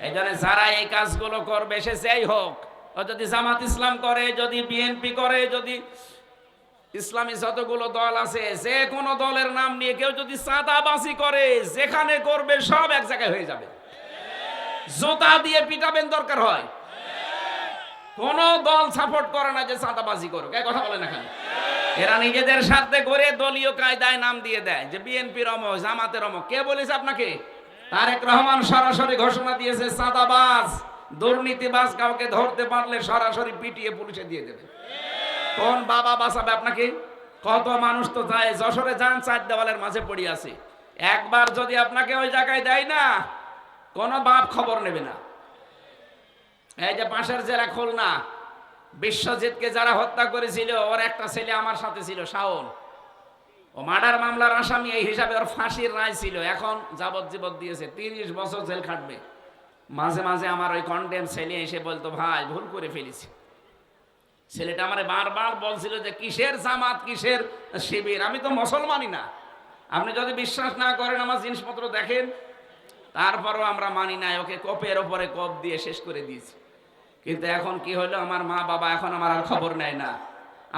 এই জন্য যারা এই কাজগুলো করবে, সে যেই হোক, ও যদি জামাত ইসলাম করে, যদি বিএনপি করে, যদি ইসলামী যতগুলো দল আছে, যে কোনো দলের নাম নিয়ে কেউ যদি চাঁদাবাজি করে, যেখানে করবে সব এক জায়গায় হয়ে যাবে। জুতা দিয়ে পিটাবেন দরকার হয়। কোন দল সাপোর্ট করে না যে চাঁদাবাজি করুক, এই কথা বলে না কেন? এরা নিজেদের স্বার্থে করে দলীয় কায়দায় নাম দিয়ে দেয় যে বিএনপির অমক, জামাতের অমক। কে বলেছে আপনাকে? তারেক রহমান সরাসরি ঘোষণা দিয়েছে, চাঁদাবাজ, দুর্নীতিবাজ কাউকে ধরতে পারলে সরাসরি পিটিয়ে পুলিশে দিয়ে দেবে। কোন বাবা বাঁচাবে আপনাকে? কত মানুষ তো যায়, যশোরে যান, 4 দেওয়ালের মাঝে পড়ে আছে। একবার যদি আপনাকে ওই জায়গায় দেয় না, কোন বাপ খবর নেবে না। এই যে পাশের জেলা খুলনা, বিশ্বজিৎকে যারা হত্যা করেছিল, ওর একটা ছেলে আমার সাথে ছিল, শাওন। ও মার্ডার মামলার আসামি, এই হিসাবে ওর ফাঁসির রায় ছিল। এখন যাবজ্জীবন দিয়েছে, 30 বছর জেল খাটবে। মাঝে মাঝে আমার ওই কন্ডেম ছেলে এসে বলতো, ভাই ভুল করে ফেলেছি। ছেলেটা আমারে বারবার বলছিল যে কিসের জামাত, কিসের শিবির, আমি তো মুসলমানই না। আপনি যদি বিশ্বাস না করেন, আমার জিনিসপত্র দেখেন। তারপরও আমরা মানি না, ওকে কোপের ওপরে কোপ দিয়ে শেষ করে দিয়েছি। কিন্তু এখন কি হলো, আমার মা বাবা এখন আমার আর খবর নেয় না।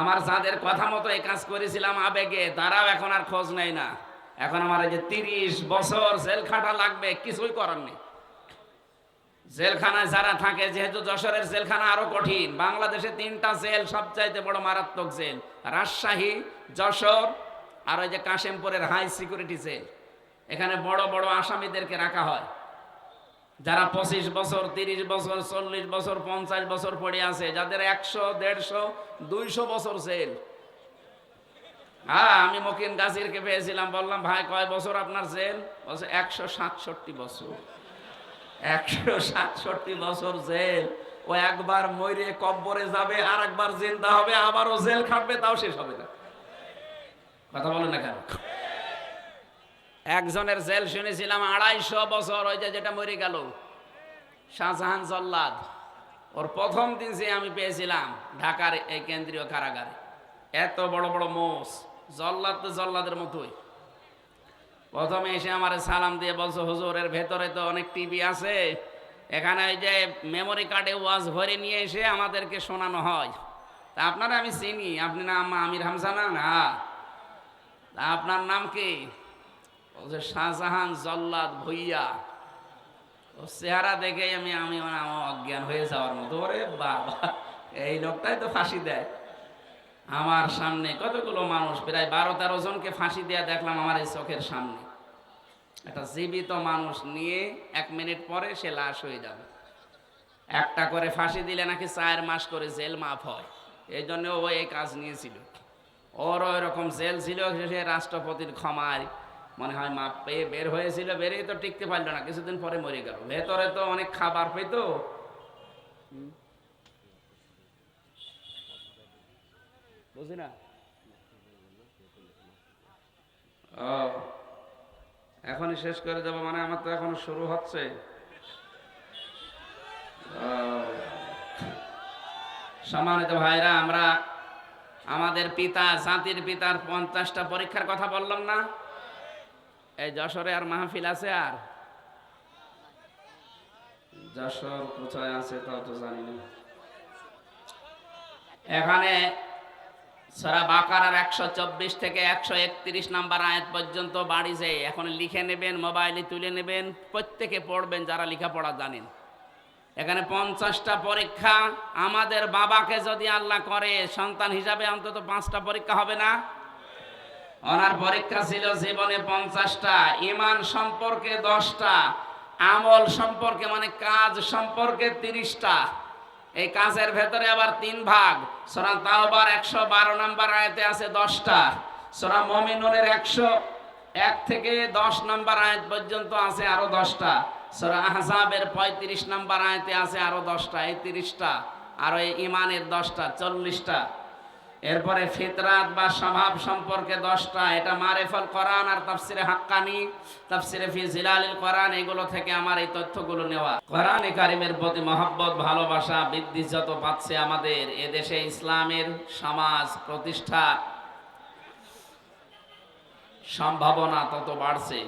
আমার যাদের কথা মতো এই কাজ করেছিলাম আবেগে, তারাও এখন আর খোঁজ নেয় না। এখন আমার এই যে 30 বছর জেল খাটা লাগবে, কিছুই করার নেই। জেলখানায় যারা থাকে, যেহেতু যশোরের জেলখানা আরো কঠিন, বাংলাদেশে 3টা জেল সবচাইতে বড় মারাত্মক জেল, রাজশাহী, যশোর, আর ওই যে কাশেমপুরের হাই সিকিউরিটি জেল। এখানে বড় বড় আসামিদেরকে রাখা হয়, যারা 25 বছর, 30 বছর, 40 বছর, 50 বছর পড়ে আছে, যাদের 100, 150, 200 বছর জেল। হ্যাঁ, আমি মকিন গাজীরকে পেয়েছিলাম, বললাম, ভাই কয় বছর আপনার জেল? বলছে 167 বছর। 167 বছর জেল। ও একবার মরে কব্বরে যাবে, আর একবার জিন্দা হবে, আবারও জেল খাটবে, তাও শেষ হবে না। কথা বলেন না কেন? একজনের জেল শুনেছিলাম 250 বছর, ওই যেটা মরে গেল, শাহজাহান জল্লাদ। ওর প্রথম দিন যে আমি পেয়েছিলাম ঢাকার এই কেন্দ্রীয় কারাগারে, এত বড় বড় মোষ, জল্লাদ তো জল্লাদের মতোই। প্রথমে এসে আমার সালাম দিয়ে বলছো, হুজুর এর ভেতরে তো অনেক টিভি আছে, এখানে ওই যে মেমোরি কার্ডে ওয়াজ ভরে নিয়ে এসে আমাদেরকে শোনানো হয়। তা আপনারা আমি চিনি, আপনি নাম আমির হামজা না? তা আপনার নাম কি? বলছে শাহজাহান জল্লাদ ভুইয়া। ও চেহারা দেখে আমি অজ্ঞান হয়ে যাওয়ার মতো। ওরে বাবা, এই লোকটাই তো ফাঁসি দেয়। আমার সামনে কতগুলো মানুষ, প্রায় 12-13 জনকে ফাঁসি দেয়া দেখলাম আমার এই চোখের সামনে। একটা জীবিত মানুষ নিয়ে 1 মিনিট পরে সে লাশ হয়ে যাবে। একটা করে ফাঁসি দিলে নাকি 4 মাস করে জেল মাফ হয়, এই জন্য ও এই কাজ নিয়েছিল। ওর ওই রকম জেল ছিল, সে রাষ্ট্রপতির ক্ষমায় মনে হয় মাপ পেয়ে বের হয়েছিল। বেরিয়ে তো টিকতে পারলো না, কিছুদিন পরে মরে গেল। ভেতরে তো অনেক খাবার পেত। বুঝি না। ও, এখনই শেষ করে যাবো মানে? আমার তো এখনো শুরু হচ্ছে। সম্মানিত ভাইরা, আমরা আমাদের পিতা, জাতির পিতার 50টা পরীক্ষার কথা বললাম না? এই যশোরে আর মাহফিল আছে? আর যশোর কোথায় আছে তাও তো জানি না। এখানে সূরা বাকারার 124 থেকে 131 নাম্বার আয়াত পর্যন্ত বাড়ি যে এখন লিখে নেবেন, মোবাইলে তুলে নেবেন, প্রত্যেকে পড়বেন যারা লেখাপড়া জানেন। এখানে 50টা পরীক্ষা। আমাদের বাবাকে যদি আল্লাহ করে সন্তান হিসাবে, অন্তত 5টা পরীক্ষা হবে না? ওনার পরীক্ষা ছিল জীবনে 50টা, ইমান সম্পর্কে 10টা, আমল সম্পর্কে মানে কাজ সম্পর্কে 30টা। এই কাজের ভেতরে আবার 3 ভাগ। সূরা তাওবার 112 নম্বর আয়াতে আছে 10টা। সূরা মুমিনুনের 101 থেকে 10 নম্বর আয়াত পর্যন্ত আছে আরো 10টা। সূরা আহজাবের 35 নম্বর আয়াতে আছে আরো 10টা। এই 30টা আর এই ঈমানের 10টা, 40টা। এরপরে ফিতরাত বা স্বভাব সম্পর্কে 10টা। এটা মারিফাতুল কোরআন আর তাফসিরে হাক্কানি, তাফসিরে ফি জিলালিল কোরআন, এগুলো থেকে আমার এই তথ্যগুলো নেওয়া। কোরআনে কারিমের প্রতি মহব্বত, ভালোবাসা বৃদ্ধি যত পাচ্ছে, আমাদের এদেশে ইসলামের সমাজ প্রতিষ্ঠা সম্ভাবনা তত বাড়ছে।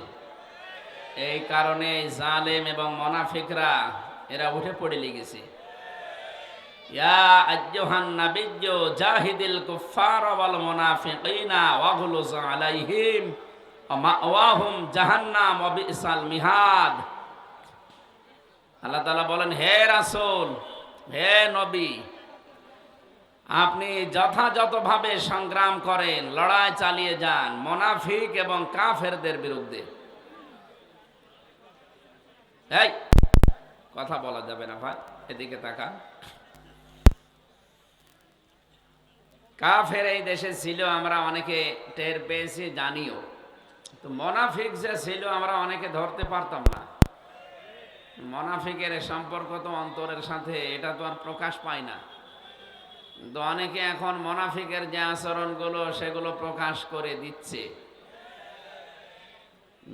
এই কারণে জালেম এবং মুনাফিকরা এরা উঠে পড়ে লেগেছে। ইয়া আইয়ুহান নাবিয়্যু জাহিদিল কুফফারা ওয়াল মুনাফিকিনা ওয়াগলুজ আলাইহিম ওয়া মাওয়াহুম জাহান্নাম ওয়া বিসাল মিহাদ। আল্লাহ তাআলা বলেন, হে রাসূল, হে নবী, আপনি যথাযথভাবে সংগ্রাম করেন, লড়াই চালিয়ে যান মুনাফিক এবং কাফেরদের বিরুদ্ধে। এই কথা বলা যাবে না ভাই, এদিকে তাকা। কাফের এই দেশে ছিল, আমরা অনেকে টের পেয়েছি, জানিও। তো মুনাফিক যে ছিল আমরা অনেকে ধরতে পারতাম না। মুনাফিকের সম্পর্ক তো অন্তরের সাথে, এটা তো আর প্রকাশ পায় না। তো অনেকে এখন মুনাফিকের যে আচরণগুলো সেগুলো প্রকাশ করে দিচ্ছে।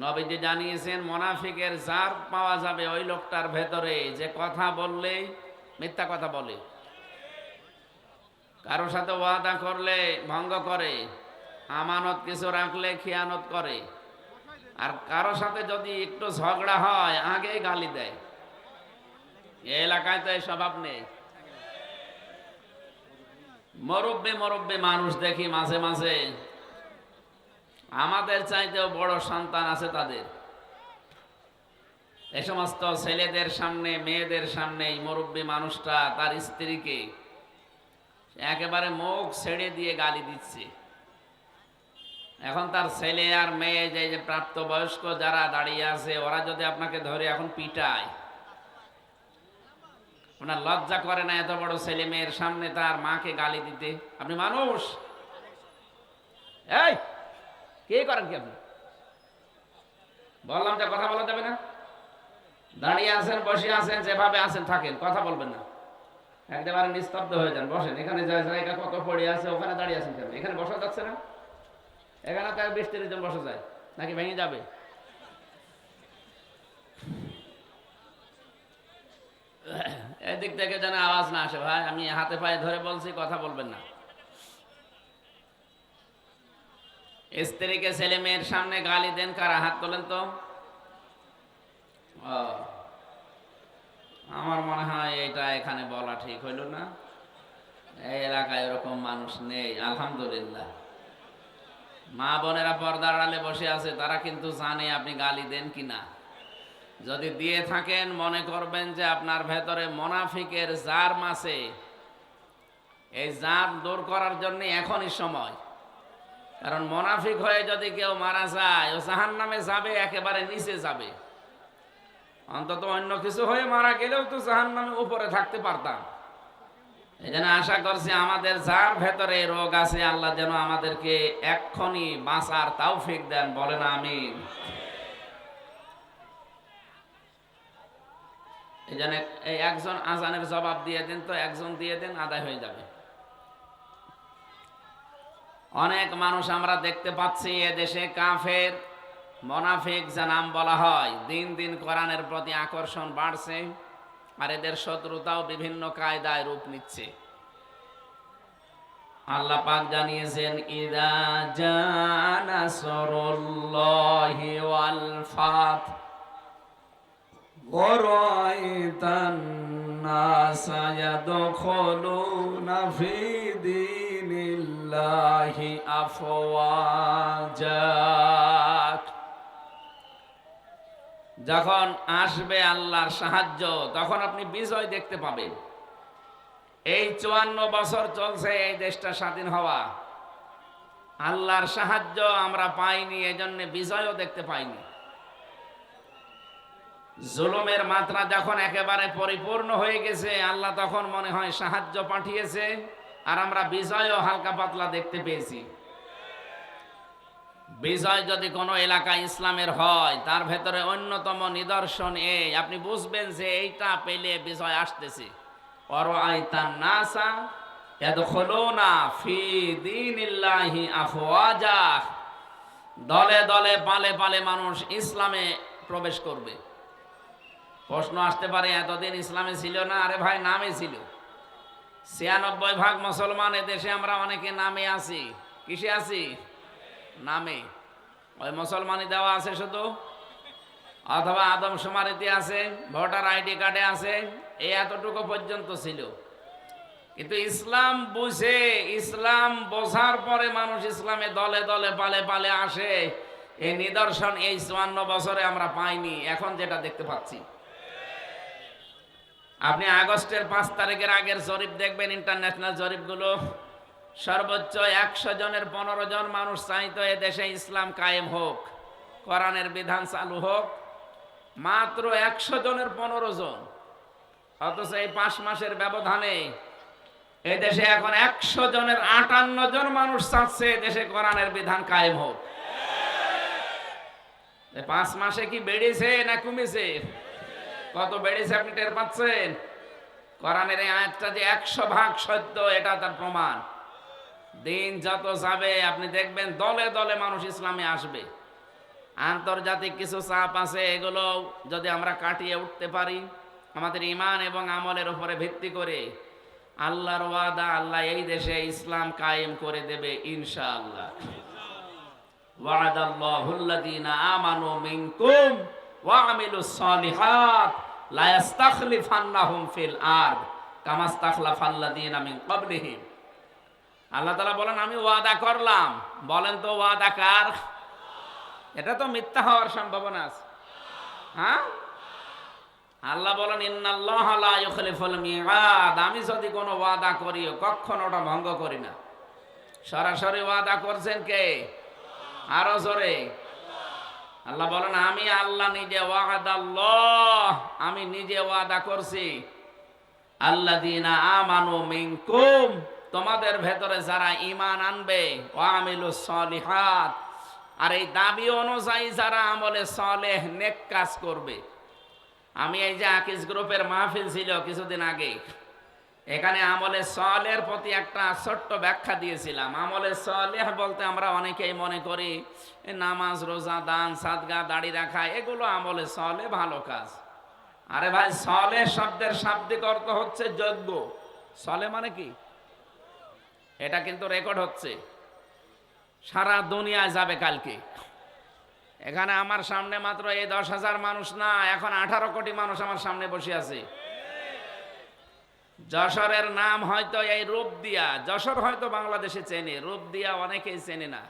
নবীজি জানিয়েছেন, মুনাফিকের জার পাওয়া যাবে ওই লোকটার ভেতরে যে কথা বললেই মিথ্যা কথা বলে, কারো সাথে ওয়াদা করলে ভঙ্গ করে, আমানত কিছু রাখলে খিয়ানত করে, আর কারো সাথে যদি একটু ঝগড়া হয় আগেই গালি দেয়। এই এলাকায় তো এই স্বভাব নেই। মুরব্বি মানুষ দেখি মাঝে মাঝে, আমাদের চাইতেও বড় সন্তান আছে তাদের। এ সমস্ত ছেলেদের সামনে, মেয়েদের সামনে এই মুরব্বি মানুষটা তার স্ত্রীকে একেবারে মুখ ছেড়ে দিয়ে গালি দিচ্ছে। এখন তার ছেলে আর মেয়ে, যে প্রাপ্তবয়স্ক যারা দাঁড়িয়ে আছে, ওরা যদি আপনাকে ধরে এখন পিটায়, ওনার লজ্জা করে না এত বড় ছেলে মেয়ের সামনে তার মাকে গালি দিতে? আপনি মানুষ, এই কে করেন কি আপনি? বললাম যে কথা বলা যাবে না। দাঁড়িয়ে আছেন, বসে আছেন, যেভাবে আছেন থাকেন, কথা বলবেন না। একেবারে নিস্তব্ধ হয়ে যান, বসেন। এখানে জায়গা কত পড়ে আছে, ওখানে দাঁড়িয়ে আছেন কেন? এখানে বসা যাচ্ছে না? এখানে তো 20-30 জন বসা যায় নাকি ভেঙে যাবে? এদিক থেকে যেন আওয়াজ না আসে ভাই, আমি হাতে পায়ে ধরে বলছি, কথা বলবেন না। স্ত্রীকে ছেলে মেয়ের সামনে গালি দেন কারা? হাত তোলেন তো। আমার মনে হয় এটা এখানে বলা ঠিক হইল না। এই এলাকায় এরকম মানুষ নেই, আলহামদুলিল্লাহ। মা বোনেরা পর্দার আড়ালে বসে আছে, তারা কিন্তু জানে আপনি গালি দেন কিনা। যদি দিয়ে থাকেন, মনে করবেন যে আপনার ভেতরে মুনাফিকের জার্ম আছে। এই জার্ম দূর করার জন্য এখনই সময়। কারণ মুনাফিক হয়ে যদি কেউ মারা যায়, ও জাহান্নামে যাবে, একেবারে নিচে যাবে। অন্তত অন্য কিছু হয়ে মারা গেলেও তো জাহান্নামে উপরে থাকতে পারতাম। এই জন্য আশা করছি আমাদের যার ভেতরে রোগ আছে, আল্লাহ যেন আমাদেরকে এক্ষুনি বাঁচার তৌফিক দেন, বলেন আমিন। এই জন্য এই একজন আজানের জবাব দিয়ে দেন তো, একজন দিয়ে দেন, আদায় হয়ে যাবে। অনেক মানুষ আমরা দেখতে পাচ্ছি এদেশে কাফের, মুনাফিক যা নাম বলা হয়, দিন দিন কোরআনের প্রতি আকর্ষণ বাড়ছে, আর এদের শত্রুতাও বিভিন্ন কায়দায় রূপ নিচ্ছে। আল্লাহ পাক জানিয়েছেন, ইযা জাআ নাসরুল্লাহি ওয়াল ফাত ওয়া রাআইতান নাসা ইয়াদখুলুনা ফি দীনিল্লাহি আফওয়াজা। যখন আসবে আল্লাহর সাহায্য, তখন আপনি বিজয় দেখতে পাবেন। এই 54 বছর চলছে এই দেশটা স্বাধীন হওয়া, আল্লাহর সাহায্য আমরা পাইনি, এজন্য বিজয়ও দেখতে পাইনি। জুলুমের মাত্রা যখন একেবারে পরিপূর্ণ হয়ে গেছে, আল্লাহ তখন মনে হয় সাহায্য পাঠিয়েছে, আর আমরা বিজয়ও হালকা পাতলা দেখতে পেয়েছি। বিজয় যদি কোনো এলাকায় ইসলামের হয়, তার ভেতরে অন্যতম নিদর্শন এই, আপনি বুঝবেন যে এইটা পেলে বিজয় আসতেছে। অরআইতান নাসা ইয়াদখুলুনা ফি দীনিল্লাহি আফওয়াজা, দলে দলে পালে পালে মানুষ ইসলামে প্রবেশ করবে। প্রশ্ন আসতে পারে, এতদিন ইসলামে ছিল না? আরে ভাই, নামে ছিল। 96% মুসলমান দেশে, আমরা অনেকে নামে আছি। কিসে আছি? নামে। ওই মুসলমানই দেওয়া আছে শুধু, অথবা আদমশুমারিতে আছে, ভোটার আইডি কার্ডে আছে, এই এতটুকু পর্যন্ত ছিল। কিন্তু ইসলাম বুঝে, ইসলাম বোঝার পরে মানুষ ইসলামে দলে দলে পালে পালে আসে, এই নিদর্শন এই 54 বছরে আমরা পাইনি। এখন যেটা দেখতে পাচ্ছি, আপনি আগস্টের 5 তারিখের আগের জরিপ দেখবেন, ইন্টারন্যাশনাল জরিপগুলো, সর্বোচ্চ 100 জনের 15 জন মানুষ চাইতো এ দেশে ইসলাম কায়েম হোক, কোরআনের বিধান চালু হোক। মাত্র 100 জনের 15 জন। অথচ এই 5 মাসের ব্যবধানে এই দেশে এখন 100 জনের 58 জন মানুষ চাচ্ছে দেশে কোরআনের বিধান কায়েম হোক। 5 মাসে কি বেড়েছে না কমেছে? কত বেড়েছে আপনি টের পাচ্ছেন? কোরআনের এই আয়াতটা যে 100% সত্য, এটা তার প্রমাণ। দিন যত যাবে আপনি দেখবেন দলে দলে মানুষ ইসলামে আসবে। আন্তর্জাতিক কিছু চাপ আছে, এগুলো যদি আমরা কাটিয়ে উঠতে পারি, আমাদের ঈমান এবং আমলের উপরে ভিত্তি করে, আল্লাহর ওয়াদা, আল্লাহ এই দেশে ইসলাম কায়েম করে দেবে ইনশাআল্লাহ। ওয়াদাল্লাহুল্লাযীনা আমানু মিনকুম ওয়া আমিলুস সালিহাত লা ইস্তাখলিফান্নাহুম ফিল আরদ কামা ইস্তাখলাফাল্লাযীনা মিন ক্বাবলিহিম। আল্লাহ তাআলা বলেন, আমি ওয়াদা করলাম। বলেন তো ওয়াদা কার? এটা তো মিথ্যা হওয়ার সম্ভাবনা আছে। হ্যাঁ, আল্লাহ বলেন, ইন্নাল্লাহা লা ইউখলিফুল মিআদ, আমি যদি কোনো ওয়াদা করি কখনো ওটা ভঙ্গ করি না। সরাসরি ওয়াদা করছেন কে? আরো জোরে। আল্লাহ বলেন, আমি আল্লাহ নিজে, ওয়াদাল্লাহ, আমি নিজে ওয়াদা করছি। আল্লাযীনা আমানু মিনকুম, তোমাদের ভেতরে যারা ঈমান আনবে, ওয়া আমিলুস সালিহাত, আর এই দাবি অনুযায়ী যারা আমলে সালেহ নেক কাজ করবে। আমি এই যে আকিজ গ্রুপের মাহফিল ছিল কিছুদিন আগে, এখানে আমলে সালেহের প্রতি একটা ছোট্ট ব্যাখ্যা দিয়েছিলাম। আমলে সালেহ বলতে আমরা অনেকেই মনে করি নামাজ, রোজা, দান, সাদগা, দাড়ি রাখা, এগুলো আমলে সালেহ, ভালো কাজ। আরে ভাই, সালেহ শব্দের শাব্দিক অর্থ হচ্ছে যোগ্য। সালেহ মানে কি? এটা কিন্তু রেকর্ড হচ্ছে, সারা দুনিয়ায় যাবে কালকে। এখানে আমার সামনে মাত্র এই 10,000 মানুষ না, এখন 18 কোটি মানুষ আমার সামনে বসে আছে। যশোরের নাম হয়তো এই রূপদিয়া, যশোর হয়তো বাংলাদেশে চেনে, রূপদিয়া অনেকেই চেনে না।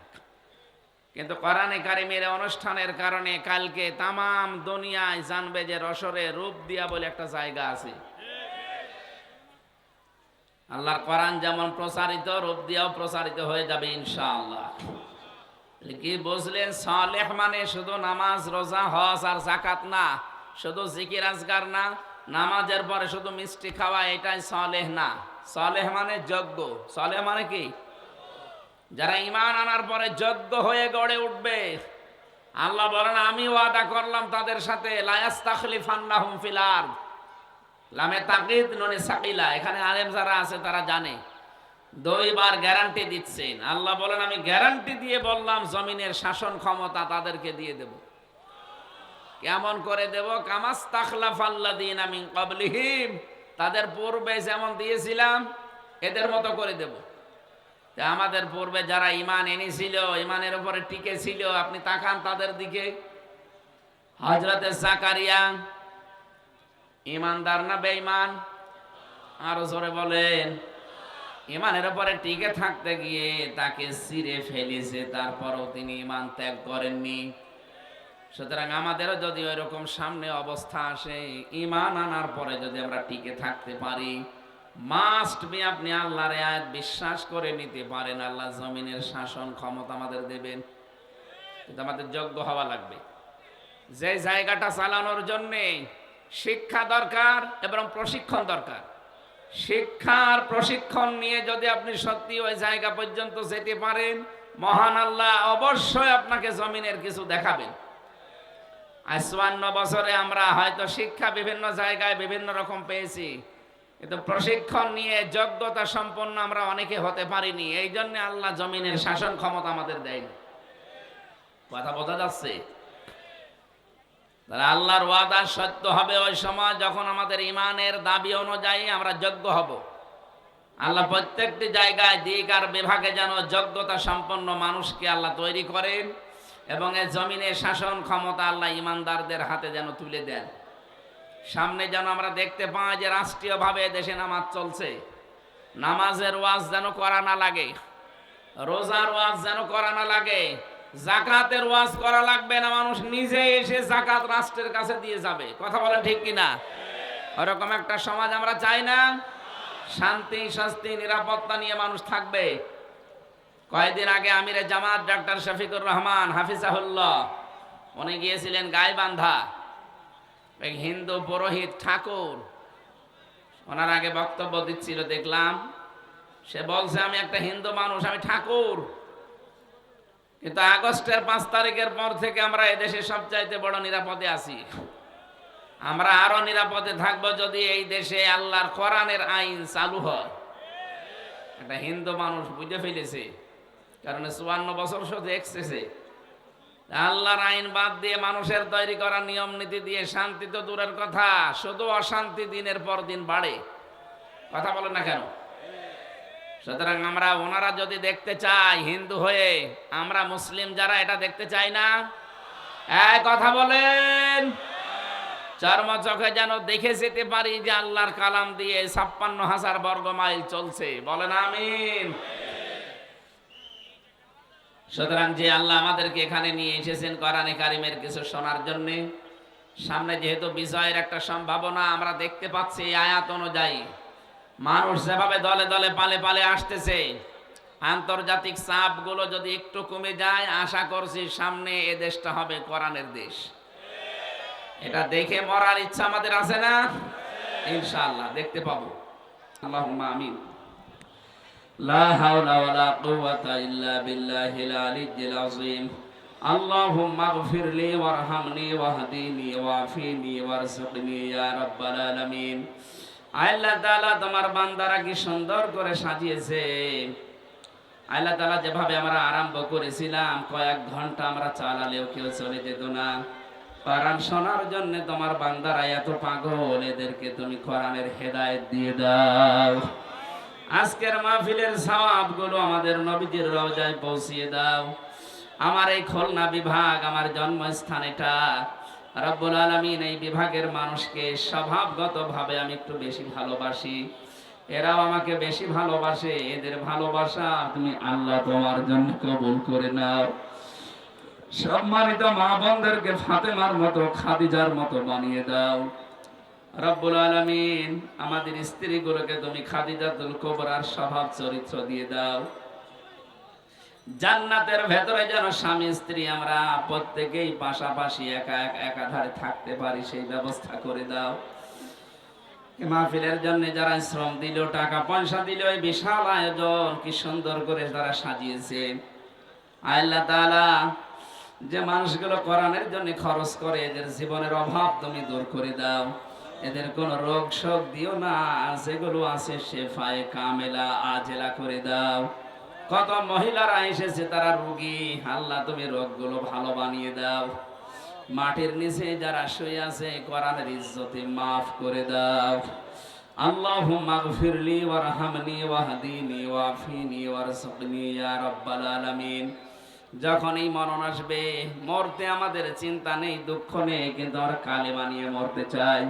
কিন্তু কোরআনে কারিমের অনুষ্ঠানের কারণে কালকে তামাম দুনিয়ায় জানবে যে যশোরে রূপদিয়া বলে একটা জায়গা আছে। আল্লাহর কোরআন যেমন প্রচারিত, রূপদিয়াও প্রচারিত হয়ে যাবে ইনশাআল্লাহ। কি বুঝলেন? সালেহ মানে শুধু নামাজ, রোজা, হজ আর যাকাত না, শুধু জিকির আজগার না, নামাজের পরে শুধু মিষ্টি খাওয়া, এটাই সালেহ না। সালেহ মানে যোগ্য। সালেহ মানে কি? যারা ঈমান আনার পরে যোগ্য হয়ে গড়ে উঠবে। আল্লাহ বলেন, আমি ওয়াদা করলাম তাদের সাথে, লা ইস্তাখলিফান্নাহুম ফিল আরদ। লামে তাকিদ নুনে সাকিলা, এখানে আলেম যারা আছে তারা জানে। 2 বার গ্যারান্টি দিচ্ছেন। আল্লাহ বলেন, আমি গ্যারান্টি দিয়ে বললাম জমিনের শাসন ক্ষমতা তাদেরকে দিয়ে দেব। কেমন করে দেব? কামাস্তাখলাফাল্লাযীনা মিন ক্বাবলিহিম, তাদের পূর্বে যেমন দিয়েছিলাম এদের মতো করে দেব। আমাদের পূর্বে যারা ঈমান এনেছিল, ঈমানের উপরে টিকে ছিল, আপনি তাকান তাদের দিকে। হযরতে জাকারিয়া ঈমানদার না বেঈমান? আরো জোরে বলেন। ঈমানের উপরে টিকে থাকতে গিয়ে তাকে ছিঁড়ে ফেলেছে, তারপরও তিনি ঈমান ত্যাগ করেননি। সুতরাং আমাদেরও যদি ওই রকম সামনে অবস্থা আসে, ঈমান আনার পরে যদি আমরা টিকে থাকতে পারি, মাস্ট বি আপনি আল্লাহর আয়াত বিশ্বাস করে নিতে পারেন, আল্লাহ জমিনের শাসন ক্ষমতা আমাদের দেবেন। কিন্তু আমাদের যোগ্য হওয়া লাগবে। যে জায়গাটা চালানোর জন্যে শিক্ষা দরকার এবং প্রশিক্ষণ দরকার। শিক্ষার প্রশিক্ষণ নিয়ে যদি আপনি সত্যি ওই জায়গা পর্যন্ত যেতে পারেন, মহান আল্লাহ অবশ্যই আপনাকে জমিনের কিছু দেখাবেন। ৫৪ বছরে আমরা হয়তো শিক্ষা বিভিন্ন জায়গায় বিভিন্ন রকম পেয়েছি, কিন্তু প্রশিক্ষণ নিয়ে যোগ্যতা সম্পন্ন আমরা অনেকে হতে পারিনি। এই জন্য আল্লাহ জমিনের শাসন ক্ষমতা আমাদের দেয়নি। কথা বোঝা যাচ্ছে? তাহলে আল্লাহর ওয়াদা সত্য হবে ওই সময় যখন আমাদের ইমানের দাবি অনুযায়ী আমরা যোগ্য হব। আল্লাহ প্রত্যেকটি জায়গায় দিক আর বিভাগে যেন যোগ্যতা সম্পন্ন মানুষকে আল্লাহ তৈরি করেন এবং এই জমিনের শাসন ক্ষমতা আল্লাহ ইমানদারদের হাতে যেন তুলে দেন। সামনে যেন আমরা দেখতে পাই যে রাষ্ট্রীয়ভাবে দেশে নামাজ চলছে, নামাজের ওয়াজ যেন করা না লাগে, রোজার ওয়াজ যেন করা না লাগে, জাকাতের ওয়াজ করা লাগবে না, মানুষ নিজে এসে জাকাত রাষ্ট্রের কাছে দিয়ে যাবে। কথা বলেন ঠিক কিনা? ওরকম একটা সমাজ আমরা চাই না। শান্তি, শান্তি, নিরাপত্তা নিয়ে মানুষ থাকবে। কয়েকদিন আগে আমিরে জামাত ডক্টর শফিকুর রহমান হাফিজাহুল্লাহ উনি গিয়েছিলেন গাইবান্ধা। এক হিন্দু পুরোহিত ঠাকুর ওনার আগে বক্তব্য দিচ্ছিল, দেখলাম সে বলছে আমি একটা হিন্দু মানুষ, আমি ঠাকুর, কিন্তু আগস্টের 5 তারিখের পর থেকে আমরা এদেশে সবচাইতে বড় নিরাপদে আছি। আমরা আরো নিরাপদে থাকবো যদি এই দেশে আল্লাহর কোরআনের আইন চালু হয়। একটা হিন্দু মানুষ বুঝে ফেলেছে, কারণ 54 বছর শুধু এক্সেসে আল্লাহর আইন বাদ দিয়ে মানুষের তৈরি করা নিয়ম নীতি দিয়ে শান্তি তো দূরের কথা, শুধু অশান্তি দিনের পর দিন বাড়ে। কথা বলেন না কেন? সুতরাং আমরা ওনারা যদি দেখতে চাই হিন্দু হয়ে, আমরা মুসলিম যারা এটা দেখতে চাই না? এক কথা বলেন। চর্ম চোখে যেন দেখে যেতে পারি যে আল্লাহর কালাম দিয়ে 56,000 বর্গ মাইল চলছে। বলেন আমিন। সুতরাং যে আল্লাহ আমাদেরকে এখানে নিয়ে এসেছেন কোরআনে কারিমের কিছু শোনার জন্য, সামনে যেহেতু বিজয়ের একটা সম্ভাবনা আমরা দেখতে পাচ্ছি, এই আয়াত অনুযায়ী মানুষ যেভাবে দলে দলে পালে পালে আসতেছে, আন্তর্জাতিক চাপগুলো যদি একটু কমে যায়, আশা করছি সামনে এ দেশটা হবে কোরআনের দেশ। এটা দেখে মরার ইচ্ছা আমাদের আছে না? ইনশাআল্লাহ দেখতে পাবো। আল্লাহুম্মা আমিন। লা হাওলা ওয়ালা কুওয়াতা ইল্লা বিল্লাহিল আলিয়্যিল আযীম। আল্লাহুম্মা গফিরলি ওয়ারহামনি ওয়াহদিনি ওয়াফিনি ওয়ারযুকনি ইয়া রাব্বাল আলামিন। আল্লাহ তাআলা তোমার বান্দারা কি সুন্দর করে সাজিয়েছে। আল্লাহ তাআলা যেভাবে আমরা আরম্ভ করেছিলাম, কয়েক ঘন্টা আমরা চালালেও কেউ চলে যেত না। কোরআন শোনার জন্য তোমার বান্দারা এত পাগল, এদেরকে তুমি কোরআনের হেদায়েত দিয়ে দাও। আজকের মাহফিলের সওয়াবগুলো আমাদের নবীজির রওজায় পৌঁছিয়ে দাও। আমার এই খুলনা বিভাগ, আমার জন্মস্থান এটা, রব্বুল আলামিন এই বিভাগের মানুষকে স্বভাবগতভাবে আমি একটু বেশি ভালোবাসি, এরাও আমাকে বেশি ভালোবাসে। এদের ভালোবাসা তুমি আল্লাহ তোমার জন্য কবুল করে নাও। সম্মানিত মা বোনদেরকে ফাতেমার মতো, খাদিজার মতো বানিয়ে দাও। রব্বুল আলামিন আমাদের স্ত্রীগুলোকে তুমি খাদিজাতুল কুবরার স্বভাব চরিত্র দিয়ে দাও। জান্নাতের ভেতরে যেন স্বামী স্ত্রী আমরা প্রত্যেকেই পাশাপাশি একাধারে থাকতে পারি, সেই ব্যবস্থা করে দাও। মাহফিলের জন্য যারা শ্রম দিল, টাকা পয়সা দিল, এই বিশাল আয়োজন কি সুন্দর করে তারা সাজিয়েছে। আল্লাহ তাআলা যে মানুষগুলো কোরআনের জন্য খরচ করে, এদের জীবনের অভাব তুমি দূর করে দাও। এদের কোন রোগ শোক দিও না, যেগুলো আছে শেফায়ে কামেলা আজেলা করে দাও। কত মহিলারা এসেছে তারা রোগী, আল্লাহ তুমি রোগগুলো ভালো বানিয়ে দাও। মাটির নিচে যারা শুয়ে আছে কোরআনের ইজ্জতে মাফ করে দাও। আল্লাহুম্মা গফিরলি ওয়ারহামনি ওয়াহদিনি ওয়াফিনি ওয়ারযুকনি ইয়া রাব্বাল আলামিন। যখনই মরণ আসবে, মরতে আমাদের চিন্তা নেই, দুঃখ নেই, কিন্তু আমরা কালেমা নিয়ে মরতে চাই।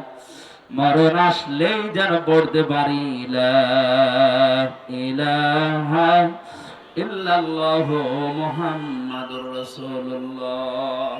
মরণ আসলেই যেন পড়তে পারি লা ইলাহা ইল্লাল্লাহু মুহাম্মাদুর রাসূলুল্লাহ।